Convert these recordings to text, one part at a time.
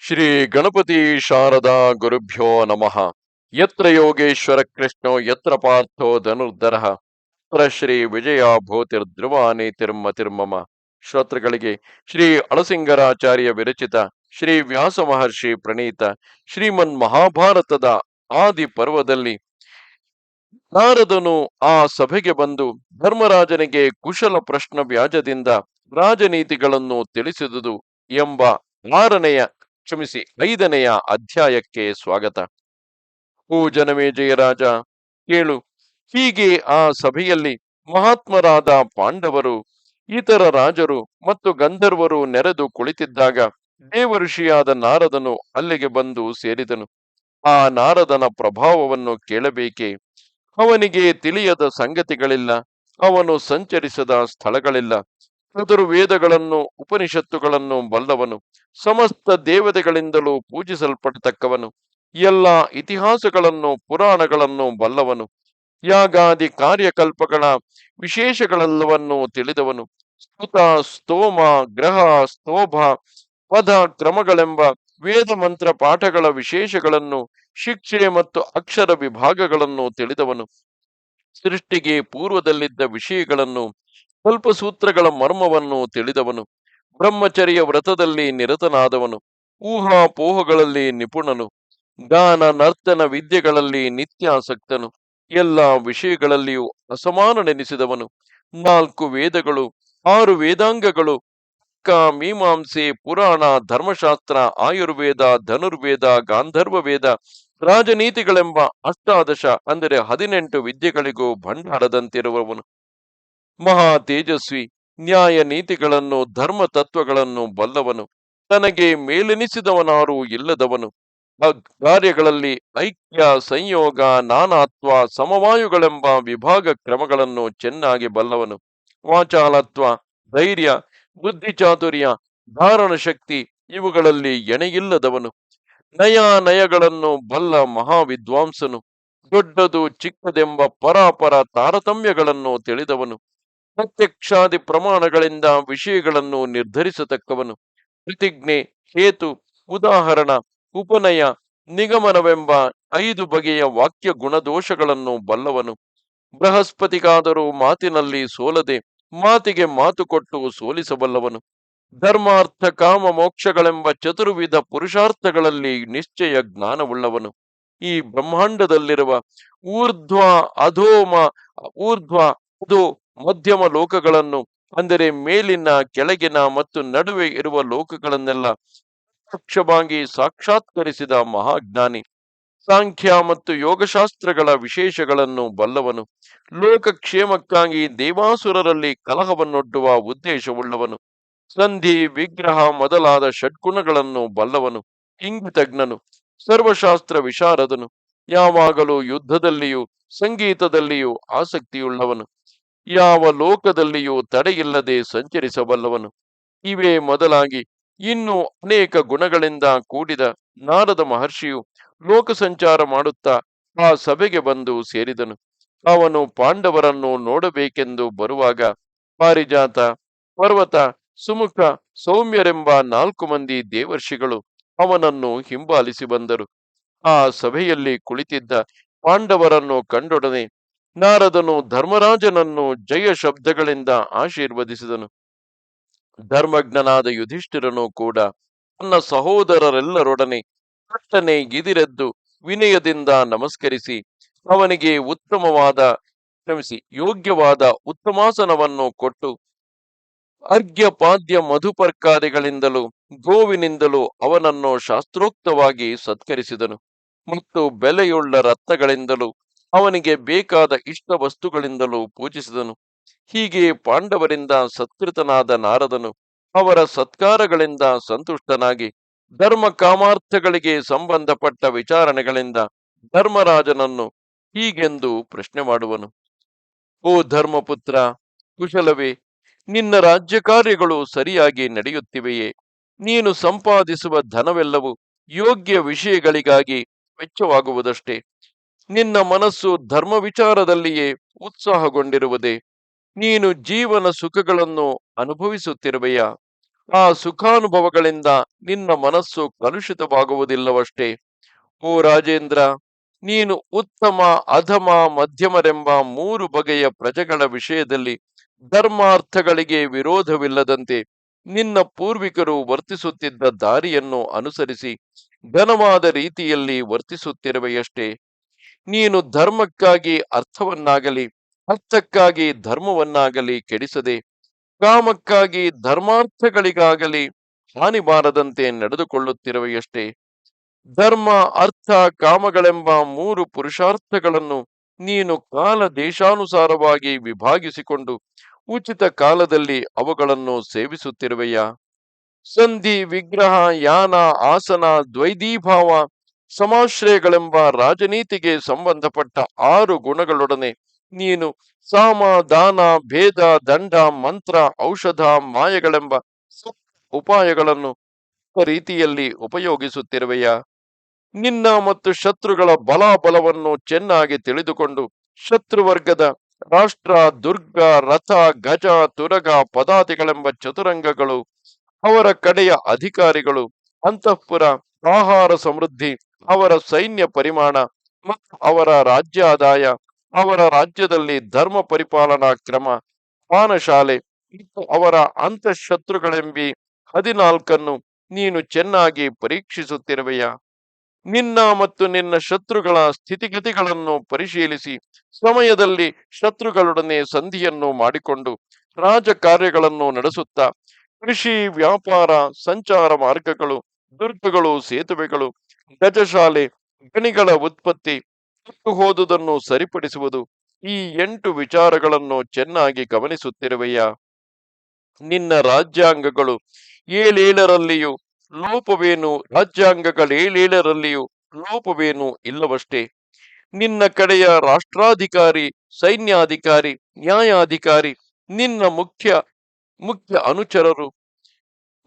ಶ್ರೀ ಗಣಪತಿ ಶಾರದಾ ಗುರುಭ್ಯೋ ನಮಃ. ಯತ್ರ ಯೋಗೇಶ್ವರ ಕೃಷ್ಣೋ ಯತ್ರ ಪಾರ್ಥೋ ಧನುರ್ಧರಃ ತತ್ರ ಶ್ರೀ ವಿಜಯ ಭೂತಿರ್ಧ್ರುವ ನೀತಿರ್ಮತಿರ್ಮಮ. ಶ್ರೋತೃಗಳಿಗೆ ಶ್ರೀ ಅಳಸಿಂಗರಾಚಾರ್ಯ ವಿರಚಿತ ಶ್ರೀ ವ್ಯಾಸ ಮಹರ್ಷಿ ಪ್ರಣೀತ ಶ್ರೀಮನ್ ಮಹಾಭಾರತದ ಆದಿ ಪರ್ವದಲ್ಲಿ ನಾರದನು ಆ ಸಭೆಗೆ ಬಂದು ಧರ್ಮರಾಜನಿಗೆ ಕುಶಲ ಪ್ರಶ್ನ ವ್ಯಾಜದಿಂದ ರಾಜನೀತಿಗಳನ್ನು ತಿಳಿಸಿದುದು ಎಂಬ ಆರನೆಯ ಕ್ಷಮಿಸಿ 5ನೆಯ ಅಧ್ಯಾಯಕ್ಕೆ ಸ್ವಾಗತ. ಓ ಜನಮೇಜಯ ರಾಜ, ಕೇಳು. ಹೀಗೆ ಆ ಸಭೆಯಲ್ಲಿ ಮಹಾತ್ಮರಾದ ಪಾಂಡವರು, ಇತರ ರಾಜರು ಮತ್ತು ಗಂಧರ್ವರು ನೆರೆದು ಕುಳಿತಿದ್ದಾಗ ದೇವಋಷಿಯಾದ ನಾರದನು ಅಲ್ಲಿಗೆ ಬಂದು ಸೇರಿದನು. ಆ ನಾರದನ ಪ್ರಭಾವವನ್ನು ಕೇಳಬೇಕೆ? ಅವನಿಗೆ ತಿಳಿಯದ ಸಂಗತಿಗಳಿಲ್ಲ, ಅವನು ಸಂಚರಿಸದ ಸ್ಥಳಗಳಿಲ್ಲ. ಚತುರ್ವೇದಗಳನ್ನು ಉಪನಿಷತ್ತುಗಳನ್ನು ಬಲ್ಲವನು, ಸಮಸ್ತ ದೇವತೆಗಳಿಂದಲೂ ಪೂಜಿಸಲ್ಪಡತಕ್ಕವನು, ಎಲ್ಲ ಇತಿಹಾಸಗಳನ್ನು ಪುರಾಣಗಳನ್ನು ಬಲ್ಲವನು, ಯಾಗಾದಿ ಕಾರ್ಯಕಲ್ಪಗಳ ವಿಶೇಷಗಳೆಲ್ಲವನ್ನೂ ತಿಳಿದವನು, ಸ್ತುತ ಸ್ತೋಮ ಗ್ರಹ ಸ್ತೋಭ ಪದ ಕ್ರಮಗಳೆಂಬ ವೇದ ಮಂತ್ರ ಪಾಠಗಳ ವಿಶೇಷಗಳನ್ನು, ಶಿಕ್ಷೆ ಮತ್ತು ಅಕ್ಷರ ವಿಭಾಗಗಳನ್ನು ತಿಳಿದವನು, ಸೃಷ್ಟಿಗೆ ಪೂರ್ವದಲ್ಲಿದ್ದ ವಿಷಯಗಳನ್ನು ಕಲ್ಪಸೂತ್ರಗಳ ಮರ್ಮವನ್ನು ತಿಳಿದವನು, ಬ್ರಹ್ಮಚರ್ಯ ವ್ರತದಲ್ಲಿ ನಿರತನಾದವನು, ಊಹಾಪೋಹಗಳಲ್ಲಿ ನಿಪುಣನು, ಗಾನ ನರ್ತನ ವಿದ್ಯೆಗಳಲ್ಲಿ ನಿತ್ಯಾಸಕ್ತನು, ಎಲ್ಲ ವಿಷಯಗಳಲ್ಲಿಯೂ ಅಸಮಾನನೆನಿಸಿದವನು, 4 ವೇದಗಳು, 6 ವೇದಾಂಗಗಳು, ಮೀಮಾಂಸೆ, ಪುರಾಣ, ಧರ್ಮಶಾಸ್ತ್ರ, ಆಯುರ್ವೇದ, ಧನುರ್ವೇದ, ಗಾಂಧರ್ವ ವೇದ, ರಾಜನೀತಿಗಳೆಂಬ 18 ಅಂದರೆ 18 ವಿದ್ಯೆಗಳಿಗೂ ಭಂಡಾರದಂತಿರುವವನು, ಮಹಾ ತೇಜಸ್ವಿ, ನ್ಯಾಯ ನೀತಿಗಳನ್ನು ಧರ್ಮ ತತ್ವಗಳನ್ನು ಬಲ್ಲವನು, ತನಗೆ ಮೇಲೆನಿಸಿದವನಾರೂ ಇಲ್ಲದವನು, ಕಾರ್ಯಗಳಲ್ಲಿ ಐಕ್ಯ ಸಂಯೋಗ ನಾನಾತ್ವ ಸಮವಾಯುಗಳೆಂಬ ವಿಭಾಗ ಕ್ರಮಗಳನ್ನು ಚೆನ್ನಾಗಿ ಬಲ್ಲವನು, ವಾಚಾಲತ್ವ ಧೈರ್ಯ ಬುದ್ಧಿಚಾತುರ್ಯ ಧಾರಣ ಶಕ್ತಿ ಇವುಗಳಲ್ಲಿ ಎಣೆಯಿಲ್ಲದವನು, ನಯಗಳನ್ನು ಬಲ್ಲ ಮಹಾವಿದ್ವಾಂಸನು, ದೊಡ್ಡದು ಚಿಕ್ಕದೆಂಬ ಪರಾಪರ ತಾರತಮ್ಯಗಳನ್ನು ತಿಳಿದವನು, ಪ್ರತ್ಯಕ್ಷಾದಿ ಪ್ರಮಾಣಗಳಿಂದ ವಿಷಯಗಳನ್ನು ನಿರ್ಧರಿಸತಕ್ಕವನು, ಪ್ರತಿಜ್ಞೆ ಹೇತು ಉದಾಹರಣ ಉಪನಯ ನಿಗಮನವೆಂಬ 5 ಬಗೆಯ ವಾಕ್ಯ ಗುಣದೋಷಗಳನ್ನು ಬಲ್ಲವನು, ಬೃಹಸ್ಪತಿಗಾದರೂ ಮಾತಿನಲ್ಲಿ ಸೋಲದೆ ಮಾತಿಗೆ ಮಾತು ಕೊಟ್ಟು ಸೋಲಿಸಬಲ್ಲವನು, ಧರ್ಮಾರ್ಥ ಕಾಮ ಮೋಕ್ಷಗಳೆಂಬ ಚತುರ್ವಿಧ ಪುರುಷಾರ್ಥಗಳಲ್ಲಿ ನಿಶ್ಚಯ ಜ್ಞಾನವುಳ್ಳವನು, ಈ ಬ್ರಹ್ಮಾಂಡದಲ್ಲಿರುವ ಊರ್ಧ್ವ ಅಧೋಮ ಊರ್ಧ್ವ ಅಧೋ ಮಧ್ಯಮ ಲೋಕಗಳನ್ನು ಅಂದರೆ ಮೇಲಿನ ಕೆಳಗಿನ ಮತ್ತು ನಡುವೆ ಇರುವ ಲೋಕಗಳನ್ನೆಲ್ಲ ಪ್ರತ್ಯಕ್ಷವಾಗಿ ಸಾಕ್ಷಾತ್ಕರಿಸಿದ ಮಹಾಜ್ಞಾನಿ, ಸಾಂಖ್ಯ ಮತ್ತು ಯೋಗಶಾಸ್ತ್ರಗಳ ವಿಶೇಷಗಳನ್ನು ಬಲ್ಲವನು, ಲೋಕಕ್ಷೇಮಕ್ಕಾಗಿ ದೇವಾಸುರರಲ್ಲಿ ಕಲಹವನ್ನೊಡ್ಡುವ ಉದ್ದೇಶವುಳ್ಳವನು, ಸಂಧಿ ವಿಗ್ರಹ ಮೊದಲಾದ ಷಡ್ಗುಣಗಳನ್ನು ಬಲ್ಲವನು, ಇಂಗಿತಜ್ಞನು, ಸರ್ವಶಾಸ್ತ್ರ ವಿಶಾರದನು, ಯಾವಾಗಲೂ ಯುದ್ಧದಲ್ಲಿಯೂ ಸಂಗೀತದಲ್ಲಿಯೂ ಆಸಕ್ತಿಯುಳ್ಳವನು, ಯಾವ ಲೋಕದಲ್ಲಿಯೂ ತಡೆಯಿಲ್ಲದೆ ಸಂಚರಿಸಬಲ್ಲವನು. ಇವೇ ಮೊದಲಾಗಿ ಇನ್ನೂ ಅನೇಕ ಗುಣಗಳಿಂದ ಕೂಡಿದ ನಾರದ ಮಹರ್ಷಿಯು ಲೋಕ ಸಂಚಾರ ಮಾಡುತ್ತಾ ಆ ಸಭೆಗೆ ಬಂದು ಸೇರಿದನು. ಅವನು ಪಾಂಡವರನ್ನು ನೋಡಬೇಕೆಂದು ಬರುವಾಗ ಪಾರಿಜಾತ, ಪರ್ವತ, ಸುಮುಖ, ಸೌಮ್ಯರೆಂಬ 4 ಮಂದಿ ದೇವರ್ಷಿಗಳು ಅವನನ್ನು ಹಿಂಬಾಲಿಸಿ ಬಂದರು. ಆ ಸಭೆಯಲ್ಲಿ ಕುಳಿತಿದ್ದ ಪಾಂಡವರನ್ನು ಕಂಡೊಡನೆ ನಾರದನು ಧರ್ಮರಾಜನನ್ನು ಜಯ ಶಬ್ದಗಳಿಂದ ಆಶೀರ್ವದಿಸಿದನು. ಧರ್ಮಜ್ಞನಾದ ಯುಧಿಷ್ಠಿರನು ಕೂಡ ತನ್ನ ಸಹೋದರರೆಲ್ಲರೊಡನೆ ಪಟ್ಟನೆ ಎದಿರೆದ್ದು ವಿನಯದಿಂದ ನಮಸ್ಕರಿಸಿ ಅವನಿಗೆ ಯೋಗ್ಯವಾದ ಉತ್ತಮಾಸನವನ್ನು ಕೊಟ್ಟು ಅರ್ಘ್ಯ ಪಾದ್ಯ ಮಧುಪರ್ಕಾದಿಗಳಿಂದಲೂ ಗೋವಿನಿಂದಲೂ ಅವನನ್ನು ಶಾಸ್ತ್ರೋಕ್ತವಾಗಿ ಸತ್ಕರಿಸಿದನು ಮತ್ತು ಬೆಲೆಯುಳ್ಳ ರತ್ನಗಳಿಂದಲೂ ಅವನಿಗೆ ಬೇಕಾದ ಇಷ್ಟ ವಸ್ತುಗಳಿಂದಲೂ ಪೂಜಿಸಿದನು. ಹೀಗೆ ಪಾಂಡವರಿಂದ ಸತ್ಕೃತನಾದ ನಾರದನು ಅವರ ಸತ್ಕಾರಗಳಿಂದ ಸಂತುಷ್ಟನಾಗಿ ಧರ್ಮ ಕಾಮಾರ್ಥಗಳಿಗೆ ಸಂಬಂಧಪಟ್ಟ ವಿಚಾರಣೆಗಳಿಂದ ಧರ್ಮರಾಜನನ್ನು ಹೀಗೆಂದು ಪ್ರಶ್ನೆ ಮಾಡುವನು. ಓ ಧರ್ಮಪುತ್ರ, ಕುಶಲವೇ? ನಿನ್ನ ರಾಜ್ಯ ಕಾರ್ಯಗಳು ಸರಿಯಾಗಿ ನಡೆಯುತ್ತಿವೆಯೇ? ನೀನು ಸಂಪಾದಿಸುವ ಧನವೆಲ್ಲವೂ ಯೋಗ್ಯ ವಿಷಯಗಳಿಗಾಗಿ ವೆಚ್ಚವಾಗುವುದಷ್ಟೇ. ನಿನ್ನ ಮನಸ್ಸು ಧರ್ಮ ವಿಚಾರದಲ್ಲಿಯೇ ಉತ್ಸಾಹಗೊಂಡಿರುವುದೇ? ನೀನು ಜೀವನ ಸುಖಗಳನ್ನು ಅನುಭವಿಸುತ್ತಿರುವೆಯಾ? ಆ ಸುಖಾನುಭವಗಳಿಂದ ನಿನ್ನ ಮನಸ್ಸು ಕಲುಷಿತವಾಗುವುದಿಲ್ಲವಷ್ಟೇ. ಓ ರಾಜೇಂದ್ರ, ನೀನು ಉತ್ತಮ, ಅಧಮ, ಮಧ್ಯಮರೆಂಬ ಮೂರು ಬಗೆಯ ಪ್ರಜೆಗಳ ವಿಷಯದಲ್ಲಿ ಧರ್ಮಾರ್ಥಗಳಿಗೆ ವಿರೋಧವಿಲ್ಲದಂತೆ ನಿನ್ನ ಪೂರ್ವಿಕರು ವರ್ತಿಸುತ್ತಿದ್ದ ದಾರಿಯನ್ನು ಅನುಸರಿಸಿ ಘನವಾದ ರೀತಿಯಲ್ಲಿ ವರ್ತಿಸುತ್ತಿರುವೆಯಷ್ಟೇ. ನೀನು ಧರ್ಮಕ್ಕಾಗಿ ಅರ್ಥವನ್ನಾಗಲಿ ಅರ್ಥಕ್ಕಾಗಿ ಧರ್ಮವನ್ನಾಗಲಿ ಕೆಡಿಸದೆ, ಕಾಮಕ್ಕಾಗಿ ಧರ್ಮಾರ್ಥಗಳಿಗಾಗಲಿ ಹಾನಿ ಬಾರದಂತೆ ನಡೆದುಕೊಳ್ಳುತ್ತಿರುವೆಯಷ್ಟೇ. ಧರ್ಮ, ಅರ್ಥ, ಕಾಮಗಳೆಂಬ ಮೂರು ಪುರುಷಾರ್ಥಗಳನ್ನು ನೀನು ಕಾಲ ದೇಶಾನುಸಾರವಾಗಿ ವಿಭಾಗಿಸಿಕೊಂಡು ಉಚಿತ ಕಾಲದಲ್ಲಿ ಅವುಗಳನ್ನು ಸೇವಿಸುತ್ತಿರುವೆಯಾ? ಸಂಧಿ, ವಿಗ್ರಹ, ಯಾನ, ಆಸನ, ದ್ವೈದೀಭಾವ, ಸಮಾಶ್ರಯಗಳೆಂಬ ರಾಜನೀತಿಗೆ ಸಂಬಂಧಪಟ್ಟ ಆರು ಗುಣಗಳೊಡನೆ ನೀನು ಸಾಮ, ದಾನ, ಭೇದ, ದಂಡ, ಮಂತ್ರ, ಔಷಧ, ಮಾಯಗಳೆಂಬ ಉಪಾಯಗಳನ್ನು ರೀತಿಯಲ್ಲಿ ಉಪಯೋಗಿಸುತ್ತಿರುವೆಯಾ? ನಿನ್ನ ಮತ್ತು ಶತ್ರುಗಳ ಬಲಾಬಲವನ್ನು ಚೆನ್ನಾಗಿ ತಿಳಿದುಕೊಂಡು ಶತ್ರುವರ್ಗದ ರಾಷ್ಟ್ರ, ದುರ್ಗ, ರಥ, ಗಜ, ತುರಗ, ಪದಾತಿಗಳೆಂಬ ಚತುರಂಗಗಳು, ಅವರ ಕಡೆಯ ಅಧಿಕಾರಿಗಳು, ಅಂತಃಪುರ, ಆಹಾರ ಸಮೃದ್ಧಿ, ಅವರ ಸೈನ್ಯ ಪರಿಮಾಣ ಮತ್ತು ಅವರ ರಾಜ್ಯಾದಾಯ, ಅವರ ರಾಜ್ಯದಲ್ಲಿ ಧರ್ಮ ಪರಿಪಾಲನಾ ಕ್ರಮ, ಪಾನಶಾಲೆ ಮತ್ತು ಅವರ ಅಂತಃಶತ್ರುಗಳೆಂಬಿ 14 ನೀನು ಚೆನ್ನಾಗಿ ಪರೀಕ್ಷಿಸುತ್ತಿರುವೆಯಾ? ನಿನ್ನ ಮತ್ತು ನಿನ್ನ ಶತ್ರುಗಳ ಸ್ಥಿತಿಗತಿಗಳನ್ನು ಪರಿಶೀಲಿಸಿ ಸಮಯದಲ್ಲಿ ಶತ್ರುಗಳೊಡನೆ ಸಂಧಿಯನ್ನು ಮಾಡಿಕೊಂಡು ರಾಜಕಾರ್ಯಗಳನ್ನು ನಡೆಸುತ್ತಾ ಕೃಷಿ, ವ್ಯಾಪಾರ, ಸಂಚಾರ ಮಾರ್ಗಗಳು, ದುರ್ಗಗಳು, ಸೇತುವೆಗಳು, ಗಜಶಾಲೆ, ಗಣಿಗಳ ಉತ್ಪತ್ತಿ, ಹೋದುದನ್ನು ಸರಿಪಡಿಸುವುದು, ಈ 8 ವಿಚಾರಗಳನ್ನು ಚೆನ್ನಾಗಿ ಗಮನಿಸುತ್ತಿರುವೆಯಾ? ನಿನ್ನ ರಾಜ್ಯಾಂಗಗಳು ಏಳೇಳರಲ್ಲಿಯೂ ರಾಜ್ಯಾಂಗಗಳೇಳೇಳರಲ್ಲಿಯೂ ಲೋಪವೇನೂ ಇಲ್ಲವಷ್ಟೇ. ನಿನ್ನ ಕಡೆಯ ರಾಷ್ಟ್ರಾಧಿಕಾರಿ, ಸೈನ್ಯಾಧಿಕಾರಿ, ನ್ಯಾಯಾಧಿಕಾರಿ, ನಿನ್ನ ಮುಖ್ಯ ಮುಖ್ಯ ಅನುಚರರು,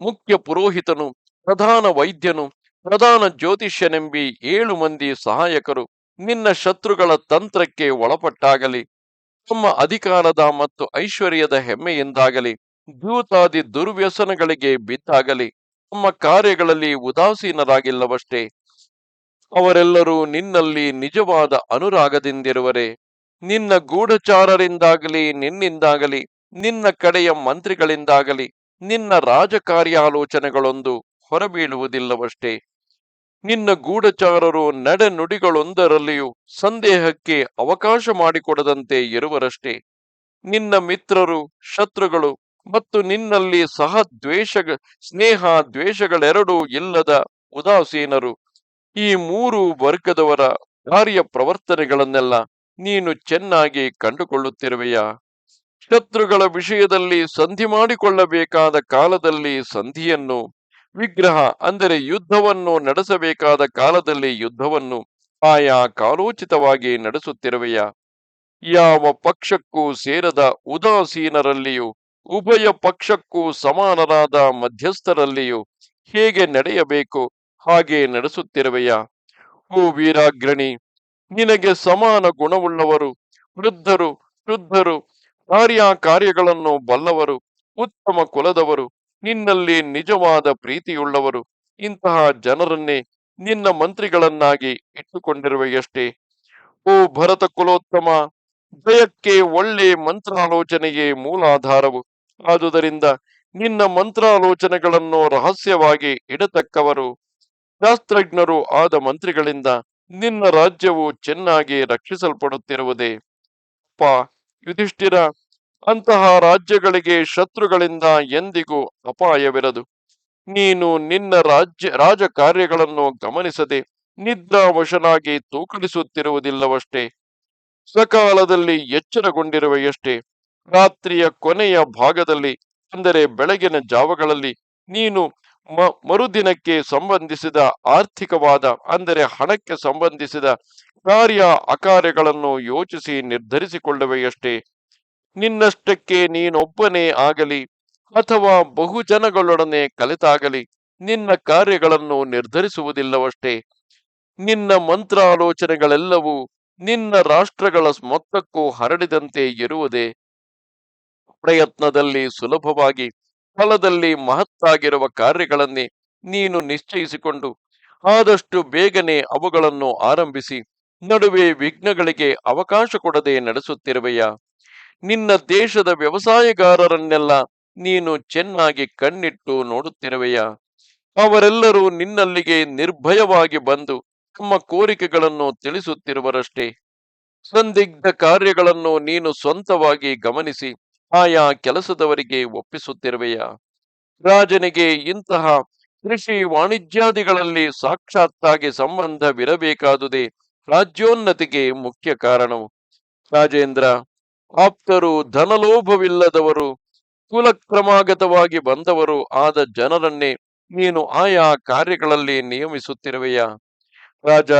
ಮುಖ್ಯ ಪುರೋಹಿತನು, ಪ್ರಧಾನ ವೈದ್ಯನು, ಪ್ರಧಾನ ಜ್ಯೋತಿಷ್ಯನೆಂಬಿ 7 ಮಂದಿ ಸಹಾಯಕರು ನಿನ್ನ ಶತ್ರುಗಳ ತಂತ್ರಕ್ಕೆ ಒಳಪಟ್ಟಾಗಲಿ, ತಮ್ಮ ಅಧಿಕಾರದ ಮತ್ತು ಐಶ್ವರ್ಯದ ಹೆಮ್ಮೆಯಿಂದಾಗಲಿ, ದ್ಯೂತಾದಿ ದುರ್ವ್ಯಸನಗಳಿಗೆ ಬಿದ್ದಾಗಲಿ, ತಮ್ಮ ಕಾರ್ಯಗಳಲ್ಲಿ ಉದಾಸೀನರಾಗಿಲ್ಲವಷ್ಟೇ. ಅವರೆಲ್ಲರೂ ನಿನ್ನಲ್ಲಿ ನಿಜವಾದ ಅನುರಾಗದಿಂದಿರುವರೆ. ನಿನ್ನ ಗೂಢಚಾರರಿಂದಾಗಲಿ, ನಿನ್ನಿಂದಾಗಲಿ, ನಿನ್ನ ಕಡೆಯ ಮಂತ್ರಿಗಳಿಂದಾಗಲಿ ನಿನ್ನ ರಾಜಕಾರ್ಯಾಲೋಚನೆಗಳೊಂದು ಹೊರಬೀಳುವುದಿಲ್ಲವಷ್ಟೇ. ನಿನ್ನ ಗೂಢಚಾರರು ನಡೆನುಡಿಗಳೊಂದರಲ್ಲಿಯೂ ಸಂದೇಹಕ್ಕೆ ಅವಕಾಶ ಮಾಡಿಕೊಡದಂತೆ ಇರುವರಷ್ಟೇ. ನಿನ್ನ ಮಿತ್ರರು, ಶತ್ರುಗಳು ಮತ್ತು ನಿನ್ನಲ್ಲಿ ಸಹ ಸ್ನೇಹ ದ್ವೇಷಗಳೆರಡೂ ಇಲ್ಲದ ಉದಾಸೀನರು, ಈ 3 ವರ್ಗದವರ ಕಾರ್ಯ ಪ್ರವರ್ತನೆಗಳನ್ನೆಲ್ಲ ನೀನು ಚೆನ್ನಾಗಿ ಕಂಡುಕೊಳ್ಳುತ್ತಿರುವೆಯಾ? ಶತ್ರುಗಳ ವಿಷಯದಲ್ಲಿ ಸಂಧಿ ಮಾಡಿಕೊಳ್ಳಬೇಕಾದ ಕಾಲದಲ್ಲಿ ಸಂಧಿಯನ್ನು, ವಿಗ್ರಹ ಅಂದರೆ ಯುದ್ಧವನ್ನು ನಡೆಸಬೇಕಾದ ಕಾಲದಲ್ಲಿ ಯುದ್ಧವನ್ನು ಆಯಾ ಕಾಲೋಚಿತವಾಗಿ ನಡೆಸುತ್ತಿರುವೆಯಾ? ಯಾವ ಪಕ್ಷಕ್ಕೂ ಸೇರದ ಉದಾಸೀನರಲ್ಲಿಯೂ ಉಭಯ ಪಕ್ಷಕ್ಕೂ ಸಮಾನರಾದ ಮಧ್ಯಸ್ಥರಲ್ಲಿಯೂ ಹೇಗೆ ನಡೆಯಬೇಕು ಹಾಗೆ ನಡೆಸುತ್ತಿರುವೆಯಾ? ಓ ವೀರಾಗ್ರಣಿ, ನಿನಗೆ ಸಮಾನ ಗುಣವುಳ್ಳವರು, ವೃದ್ಧರು, ಶುದ್ಧರು, ಕಾರ್ಯಗಳನ್ನು ಬಲ್ಲವರು, ಉತ್ತಮ ಕುಲದವರು, ನಿನ್ನಲ್ಲಿ ನಿಜವಾದ ಪ್ರೀತಿಯುಳ್ಳವರು, ಇಂತಹ ಜನರನ್ನೇ ನಿನ್ನ ಮಂತ್ರಿಗಳನ್ನಾಗಿ ಇಟ್ಟುಕೊಂಡಿರುವೆಯಷ್ಟೇ. ಓ ಭರತ ಕುಲೋತ್ತಮ, ಜಯಕ್ಕೆ ಒಳ್ಳೆ ಮಂತ್ರಾಲೋಚನೆಯೇ ಮೂಲಾಧಾರವು. ಆದುದರಿಂದ ನಿನ್ನ ಮಂತ್ರಾಲೋಚನೆಗಳನ್ನು ರಹಸ್ಯವಾಗಿ ಇಡತಕ್ಕವರು, ಶಾಸ್ತ್ರಜ್ಞರು ಆದ ಮಂತ್ರಿಗಳಿಂದ ನಿನ್ನ ರಾಜ್ಯವು ಚೆನ್ನಾಗಿ ರಕ್ಷಿಸಲ್ಪಡುತ್ತಿರುವುದೇ. ಅಪ್ಪ ಯುಧಿಷ್ಠಿರ, ಅಂತಹ ರಾಜ್ಯಗಳಿಗೆ ಶತ್ರುಗಳಿಂದ ಎಂದಿಗೂ ಅಪಾಯವಿರದು. ನೀನು ನಿನ್ನ ರಾಜಕಾರ್ಯಗಳನ್ನು ಗಮನಿಸದೆ ನಿದ್ರಾವಶನಾಗಿ ತೂಕಡಿಸುತ್ತಿರುವುದಿಲ್ಲವಷ್ಟೇ. ಸಕಾಲದಲ್ಲಿ ಎಚ್ಚರಗೊಂಡಿರುವೆಯಷ್ಟೇ. ರಾತ್ರಿಯ ಕೊನೆಯ ಭಾಗದಲ್ಲಿ, ಅಂದರೆ ಬೆಳಗಿನ ಜಾವಗಳಲ್ಲಿ ನೀನು ಮರುದಿನಕ್ಕೆ ಸಂಬಂಧಿಸಿದ ಆರ್ಥಿಕವಾದ, ಅಂದರೆ ಹಣಕ್ಕೆ ಸಂಬಂಧಿಸಿದ ಅಕಾರ್ಯಗಳನ್ನು ಯೋಚಿಸಿ ನಿರ್ಧರಿಸಿಕೊಳ್ಳುವೆಯಷ್ಟೇ. ನಿನ್ನಷ್ಟಕ್ಕೆ ನೀನೊಬ್ಬನೇ ಆಗಲಿ ಅಥವಾ ಬಹುಜನಗಳೊಡನೆ ಕಲಿತಾಗಲಿ ನಿನ್ನ ಕಾರ್ಯಗಳನ್ನು ನಿರ್ಧರಿಸುವುದಿಲ್ಲವಷ್ಟೇ. ನಿನ್ನ ಮಂತ್ರಾಲೋಚನೆಗಳೆಲ್ಲವೂ ನಿನ್ನ ರಾಷ್ಟ್ರಗಳ ಮೊತ್ತಕ್ಕೂ ಹರಡಿದಂತೆ ಇರುವುದೇ. ಪ್ರಯತ್ನದಲ್ಲಿ ಸುಲಭವಾಗಿ ಫಲದಲ್ಲಿ ಮಹತ್ತಾಗಿರುವ ಕಾರ್ಯಗಳನ್ನೇ ನೀನು ನಿಶ್ಚಯಿಸಿಕೊಂಡು ಆದಷ್ಟು ಬೇಗನೆ ಅವುಗಳನ್ನು ಆರಂಭಿಸಿ ನಡುವೆ ವಿಘ್ನಗಳಿಗೆ ಅವಕಾಶ ಕೊಡದೆ ನಡೆಸುತ್ತಿರುವೆಯಾ? ನಿನ್ನ ದೇಶದ ವ್ಯವಸಾಯಗಾರರನ್ನೆಲ್ಲ ನೀನು ಚೆನ್ನಾಗಿ ಕಣ್ಣಿಟ್ಟು ನೋಡುತ್ತಿರುವೆಯಾ? ಅವರೆಲ್ಲರೂ ನಿನ್ನಲ್ಲಿಗೆ ನಿರ್ಭಯವಾಗಿ ಬಂದು ತಮ್ಮ ಕೋರಿಕೆಗಳನ್ನು ತಿಳಿಸುತ್ತಿರುವರಷ್ಟೇ. ಸಂದಿಗ್ಧ ಕಾರ್ಯಗಳನ್ನು ನೀನು ಸ್ವಂತವಾಗಿ ಗಮನಿಸಿ ಆಯಾ ಕೆಲಸದವರಿಗೆ ಒಪ್ಪಿಸುತ್ತಿರುವೆಯಾ? ರಾಜನಿಗೆ ಇಂತಹ ಕೃಷಿ ವಾಣಿಜ್ಯಾದಿಗಳಲ್ಲಿ ಸಾಕ್ಷಾತ್ತಾಗಿ ಸಂಬಂಧವಿರಬೇಕಾದುದೇ ರಾಜ್ಯೋನ್ನತಿಗೆ ಮುಖ್ಯ ಕಾರಣವು. ರಾಜೇಂದ್ರ, ಆಪ್ತರು, ಧನಲೋಭವಿಲ್ಲದವರು, ಕುಲಕ್ರಮಾಗತವಾಗಿ ಬಂದವರು ಆದ ಜನರನ್ನೇ ನೀನು ಆಯಾ ಕಾರ್ಯಗಳಲ್ಲಿ ನಿಯಮಿಸುತ್ತಿರುವೆಯಾ? ರಾಜ,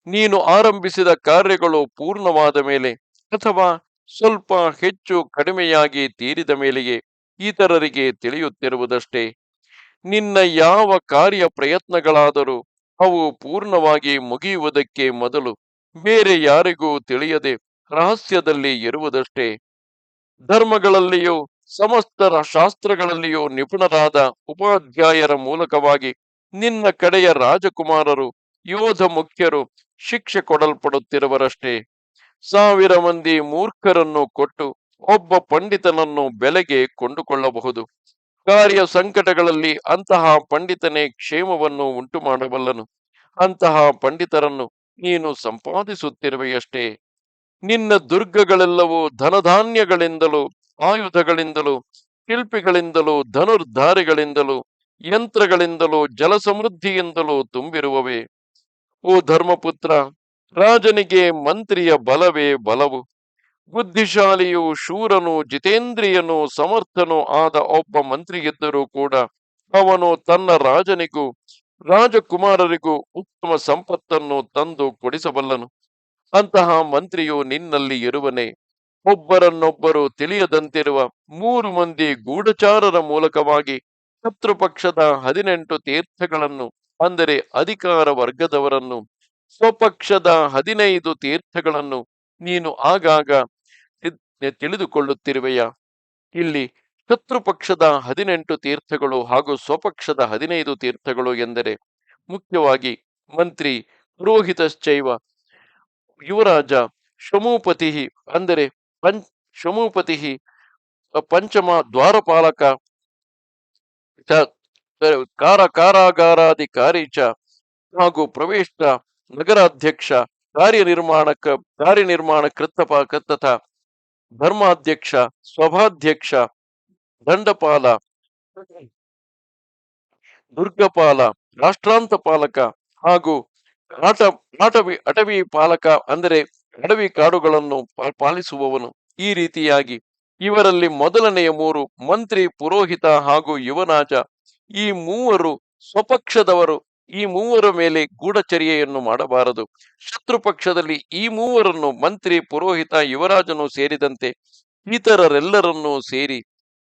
ನೀನು ಆರಂಭಿಸಿದ ಕಾರ್ಯಗಳು ಪೂರ್ಣವಾದ ಮೇಲೆ ಅಥವಾ ಸ್ವಲ್ಪ ಹೆಚ್ಚು ಕಡಿಮೆಯಾಗಿ ತೀರಿದ ಮೇಲೆಯೇ ಇತರರಿಗೆ ತಿಳಿಯುತ್ತಿರುವುದಷ್ಟೇ. ನಿನ್ನ ಯಾವ ಕಾರ್ಯ ಪ್ರಯತ್ನಗಳಾದರೂ ಅವು ಪೂರ್ಣವಾಗಿ ಮುಗಿಯುವುದಕ್ಕೆ ಮೊದಲು ಬೇರೆ ಯಾರಿಗೂ ತಿಳಿಯದೆ ರಹಸ್ಯದಲ್ಲಿ ಇರುವುದಷ್ಟೇ. ಧರ್ಮಗಳಲ್ಲಿಯೂ ಸಮಸ್ತ ಶಾಸ್ತ್ರಗಳಲ್ಲಿಯೂ ನಿಪುಣರಾದ ಉಪಾಧ್ಯಾಯರ ಮೂಲಕವಾಗಿ ನಿನ್ನ ಕಡೆಯ ರಾಜಕುಮಾರರು, ಯೋಧ ಮುಖ್ಯರು ಶಿಕ್ಷೆ ಕೊಡಲ್ಪಡುತ್ತಿರುವರಷ್ಟೇ. 1000 ಮಂದಿ ಮೂರ್ಖರನ್ನು ಕೊಟ್ಟು ಒಬ್ಬ ಪಂಡಿತನನ್ನು ಬೆಲೆಗೆ ಕೊಂಡುಕೊಳ್ಳಬಹುದು. ಕಾರ್ಯ ಸಂಕಟಗಳಲ್ಲಿ ಅಂತಹ ಪಂಡಿತನೇ ಕ್ಷೇಮವನ್ನು ಉಂಟು ಮಾಡಬಲ್ಲನು. ಅಂತಹ ಪಂಡಿತರನ್ನು ನೀನು ಸಂಪಾದಿಸುತ್ತಿರುವೆಯಷ್ಟೇ. ನಿನ್ನ ದುರ್ಗಗಳೆಲ್ಲವೂ ಧನಧಾನ್ಯಗಳಿಂದಲೂ, ಆಯುಧಗಳಿಂದಲೂ, ಶಿಲ್ಪಿಗಳಿಂದಲೂ, ಧನುರ್ಧಾರಿಗಳಿಂದಲೂ, ಯಂತ್ರಗಳಿಂದಲೂ, ಜಲ ಸಮೃದ್ಧಿಯಿಂದಲೂ ತುಂಬಿರುವವೇ. ಓ ಧರ್ಮಪುತ್ರ, ರಾಜನಿಗೆ ಮಂತ್ರಿಯ ಬಲವೇ ಬಲವು. ಬುದ್ಧಿಶಾಲಿಯೂ ಶೂರನೂ ಜಿತೇಂದ್ರಿಯನೂ ಸಮರ್ಥನೂ ಆದ ಒಬ್ಬ ಮಂತ್ರಿಯಿದ್ದರೂ ಕೂಡ ಅವನು ತನ್ನ ರಾಜನಿಗೂ ರಾಜಕುಮಾರರಿಗೂ ಉತ್ತಮ ಸಂಪತ್ತನ್ನು ತಂದು ಕೊಡಿಸಬಲ್ಲನು. ಅಂತಹ ಮಂತ್ರಿಯು ನಿನ್ನಲ್ಲಿ ಇರುವನೇ. ಒಬ್ಬರನ್ನೊಬ್ಬರು ತಿಳಿಯದಂತಿರುವ 3 ಮಂದಿ ಗೂಢಚಾರರ ಮೂಲಕವಾಗಿ ಶತ್ರುಪಕ್ಷದ 18 ತೀರ್ಥಗಳನ್ನು, ಅಂದರೆ ಅಧಿಕಾರ ವರ್ಗದವರನ್ನು, ಸ್ವಪಕ್ಷದ 15 ತೀರ್ಥಗಳನ್ನು ನೀನು ಆಗಾಗ ತಿಳಿದುಕೊಳ್ಳುತ್ತಿರುವೆಯಾ? ಇಲ್ಲಿ ಶತ್ರುಪಕ್ಷದ 18 ತೀರ್ಥಗಳು ಹಾಗೂ ಸ್ವಪಕ್ಷದ 15 ತೀರ್ಥಗಳು ಎಂದರೆ ಮುಖ್ಯವಾಗಿ ಮಂತ್ರಿ, ಪುರೋಹಿತಶ್ಚೈವ, ಯುವರಾಜ, ಶಮೂಪತಿ, ಅಂದರೆ ಶಮೂಪತಿ, ಪಂಚಮ ದ್ವಾರಪಾಲಕ, ಕಾರಾಗಾರಾಧಿಕಾರಿ ಚ, ಹಾಗೂ ಪ್ರವೇಶ ನಗರಾಧ್ಯಕ್ಷ, ಕಾರ್ಯನಿರ್ಮಾಣ ತಥಾ ಧರ್ಮಾಧ್ಯಕ್ಷ, ಸಭಾಧ್ಯಕ್ಷ, ದಂಡಪಾಲ, ದುರ್ಗಪಾಲ, ರಾಷ್ಟ್ರಾಂತ ಪಾಲಕ ಹಾಗೂ ಅಟವಿ ಪಾಲಕ, ಅಂದರೆ ಅಡವಿ ಕಾಡುಗಳನ್ನು ಪಾಲಿಸುವವನು. ಈ ರೀತಿಯಾಗಿ ಇವರಲ್ಲಿ ಮೊದಲನೆಯ 3 ಮಂತ್ರಿ, ಪುರೋಹಿತ ಹಾಗೂ ಯುವರಾಜ, ಈ 3 ಸ್ವಪಕ್ಷದವರು. ಈ 3 ಮೇಲೆ ಗೂಢಚರ್ಯೆಯನ್ನು ಮಾಡಬಾರದು. ಶತ್ರು ಪಕ್ಷದಲ್ಲಿ ಈ 3 ಮಂತ್ರಿ, ಪುರೋಹಿತ, ಯುವರಾಜನು ಸೇರಿದಂತೆ ಇತರರೆಲ್ಲರನ್ನೂ ಸೇರಿ